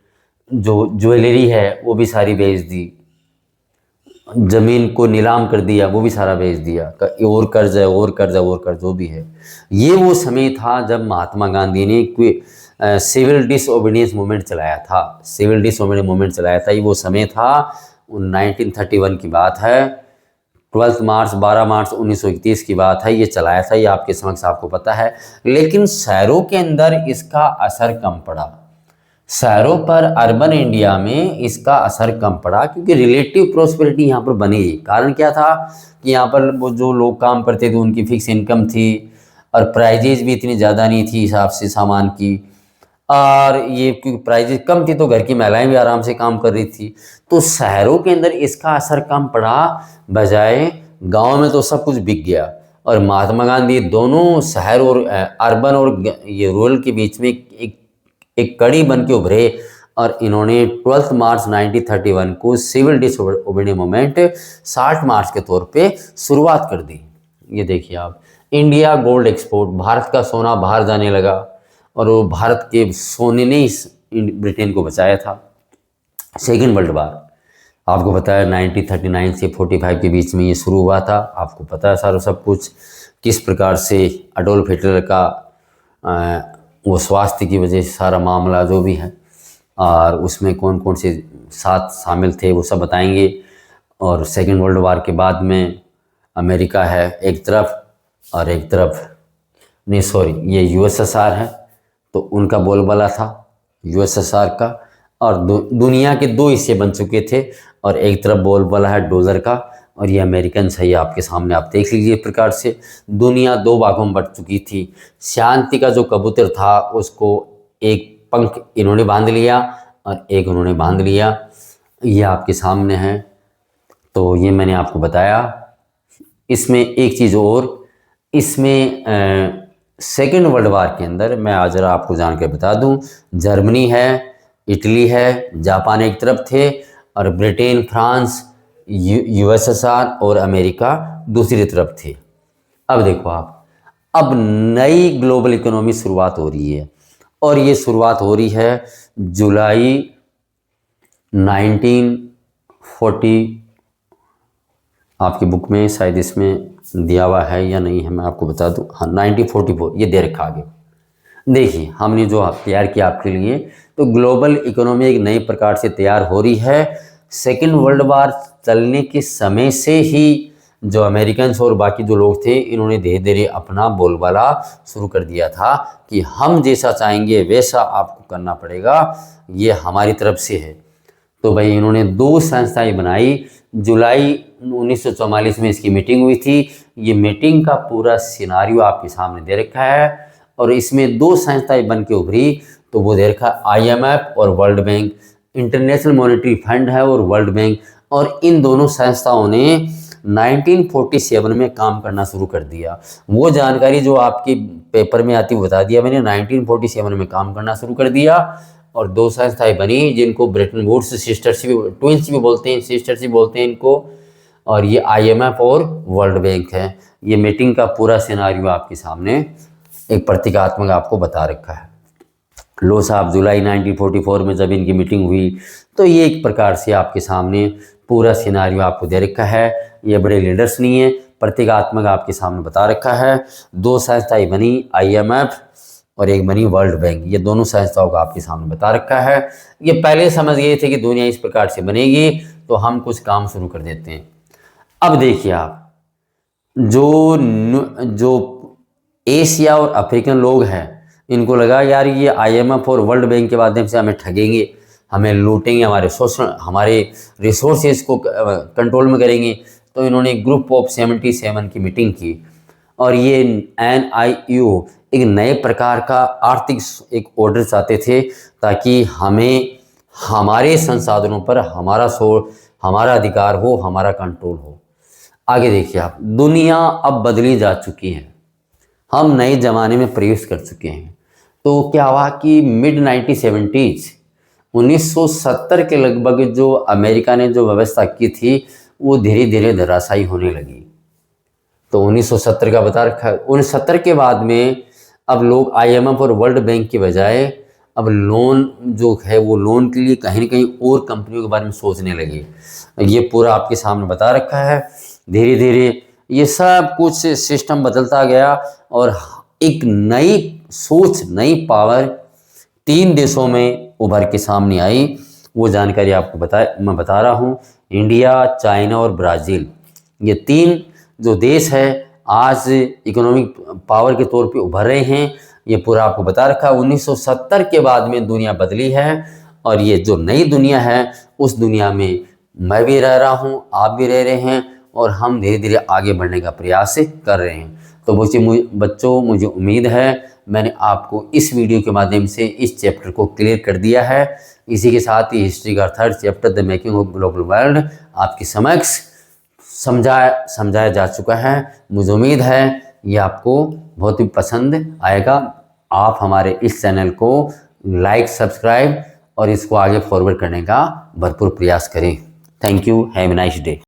जो ज्वेलरी है वो भी सारी बेच दी, जमीन को नीलाम कर दिया, वो भी सारा बेच दिया, और कर्ज है, और कर्ज है, और कर्ज जो भी है। ये वो समय था जब महात्मा गांधी ने सिविल डिसओबीडियंस मूवमेंट चलाया था, सिविल डिसओबीडियंस मूवमेंट चलाया था। ये वो समय था, 1931 की बात है, 12 मार्च 1931 की बात है, ये चलाया था। ये आपके समक्ष आपको पता है। लेकिन शहरों के अंदर इसका असर कम पड़ा, शहरों पर, अर्बन इंडिया में इसका असर कम पड़ा, क्योंकि रिलेटिव प्रोस्पेरिटी यहाँ पर बनी। कारण क्या था कि यहाँ पर वो जो लोग काम करते थे उनकी फिक्स इनकम थी, और प्राइजेज भी इतनी ज़्यादा नहीं थी हिसाब से सामान की, और ये क्योंकि प्राइजेज कम थी तो घर की महिलाएं भी आराम से काम कर रही थी। तो शहरों के अंदर इसका असर कम पड़ा, बजाय गांव में तो सब कुछ बिक गया। और महात्मा गांधी दोनों शहर और अर्बन और ये रूरल के बीच में एक कड़ी बन के उभरे, और इन्होंने 12 मार्च 1931 को सिविल डिसओबीडियंस मूवमेंट 60 मार्च के तौर पे शुरुआत कर दी। ये देखिए आप, इंडिया गोल्ड एक्सपोर्ट, भारत का सोना बाहर जाने लगा, और वो भारत के सोने ने ब्रिटेन को बचाया था। सेकेंड वर्ल्ड वार आपको पता है 1939 से 45 के बीच में ये शुरू हुआ था। आपको पता है सारा सब कुछ, किस प्रकार से अडोल्फ हिटलर का वो स्वास्थ्य की वजह से सारा मामला जो भी है, और उसमें कौन कौन से साथ शामिल थे वो सब बताएंगे। और सेकेंड वर्ल्ड वार के बाद में अमेरिका है एक तरफ, और एक तरफ नहीं सॉरी ये यूएसएसआर है, तो उनका बोलबाला था यूएसएसआर का, और दुनिया के दो हिस्से बन चुके थे, और एक तरफ बोलबाला है डॉलर का, और ये अमेरिकन है, ये आपके सामने आप देख लीजिए। प्रकार से दुनिया दो भागों में बट चुकी थी। शांति का जो कबूतर था उसको एक पंख इन्होंने बांध लिया और एक उन्होंने बांध लिया, ये आपके सामने है। तो ये मैंने आपको बताया। इसमें एक चीज़ और, इसमें सेकेंड वर्ल्ड वार के अंदर मैं आज जरा आपको जान के बता दूं, जर्मनी है, इटली है, जापान एक तरफ थे, और ब्रिटेन, फ्रांस, यूएसएसआर और अमेरिका दूसरी तरफ थे। अब देखो आप, अब नई ग्लोबल इकोनॉमी शुरुआत हो रही है, और ये शुरुआत हो रही है जुलाई 1940, आपकी बुक में शायद इसमें दिया हुआ है या नहीं है, मैं आपको बता दूं। हाँ 1944 ये दे रखा आगे। देखिए हमने जो तैयार किया आपके लिए, तो ग्लोबल इकोनॉमी एक नए प्रकार से तैयार हो रही है। सेकेंड वर्ल्ड वार चलने के समय से ही जो अमेरिकन और बाकी जो लोग थे, इन्होंने धीरे धीरे अपना बोलबाला शुरू कर दिया था कि हम जैसा चाहेंगे वैसा आपको करना पड़ेगा, ये हमारी तरफ से है। तो भाई इन्होंने दो संस्थाएं बनाई। जुलाई 1944 में इसकी मीटिंग हुई थी। ये मीटिंग का पूरा सिनारियो आपके सामने दे रखा है, और इसमें दो संस्थाएं बन के उभरी, तो वो दे रखा IMF और world bank, international monetary fund है और वर्ल्ड बैंक। और इन दोनों संस्थाओं ने 1947 में काम करना शुरू कर दिया। वो जानकारी जो आपके पेपर में आती बता दिया मैंने, 1947 में काम करना शुरू कर दिया, और दो संस्थाएं बनी जिनको ब्रेटन वुड्स सिस्टरशिप, ट्विंस भी बोलते हैं, सिस्टरशिप बोलते हैं इनको, और ये IMF और वर्ल्ड बैंक है। ये मीटिंग का पूरा सिनारियो आपके सामने एक प्रतीकात्मक आपको बता रखा है। लो साहब जुलाई 1944 में जब इनकी मीटिंग हुई तो ये एक प्रकार से आपके सामने पूरा सिनारियो आपको दे रखा है। ये बड़े लीडर्स नहीं है, प्रतीकात्मक आपके सामने बता रखा है। दो संस्थाएं बनी, IMF और एक बनी वर्ल्ड बैंक। ये दोनों संस्थाओं को आपके सामने बता रखा है। ये पहले समझ गए थे कि दुनिया इस प्रकार से बनेगी तो हम कुछ काम शुरू कर देते हैं। अब देखिए आप, जो एशिया और अफ्रीकन लोग हैं, इनको लगा यार ये IMF और वर्ल्ड बैंक के माध्यम से हमें ठगेंगे, हमें लूटेंगे, हमारे रिसोर्सेज को कंट्रोल में करेंगे। तो इन्होंने ग्रुप ऑफ 77 की मीटिंग की और ये NIU एक नए प्रकार का आर्थिक एक ऑर्डर चाहते थे ताकि हमें हमारे संसाधनों पर हमारा अधिकार हो, हमारा कंट्रोल हो। आगे देखिए आप, दुनिया अब बदली जा चुकी है, हम नए ज़माने में प्रवेश कर चुके हैं। तो क्या हुआ कि मिड 1970s 1970 के लगभग जो अमेरिका ने जो व्यवस्था की थी वो धीरे धीरे धराशायी होने लगी। तो 1970 का बता रखा है। 1970 के बाद में अब लोग IMF और वर्ल्ड बैंक के बजाय अब लोन जो है वो लोन के लिए कहीं ना कहीं और कंपनियों के बारे में सोचने लगे। ये पूरा आपके सामने बता रखा है। धीरे धीरे ये सब कुछ सिस्टम बदलता गया और एक नई सोच, नई पावर 3 देशों में उभर के सामने आई। वो जानकारी आपको मैं बता रहा हूँ। इंडिया, चाइना और ब्राज़ील, ये 3 जो देश है आज इकोनॉमिक पावर के तौर पे उभर रहे हैं। ये पूरा आपको बता रखा है। 1970 के बाद में दुनिया बदली है और ये जो नई दुनिया है उस दुनिया में मैं भी रह रहा हूँ, आप भी रह रहे हैं और हम धीरे धीरे आगे बढ़ने का प्रयास कर रहे हैं। तो बच्चों मुझे उम्मीद है मैंने आपको इस वीडियो के माध्यम से इस चैप्टर को क्लियर कर दिया है। इसी के साथ ही हिस्ट्री का 3rd chapter the making of global world आपके समक्ष समझाया जा चुका है। मुझे उम्मीद है ये आपको बहुत ही पसंद आएगा। आप हमारे इस चैनल को लाइक, सब्सक्राइब और इसको आगे फॉरवर्ड करने का भरपूर प्रयास करें। Thank you, have a nice day.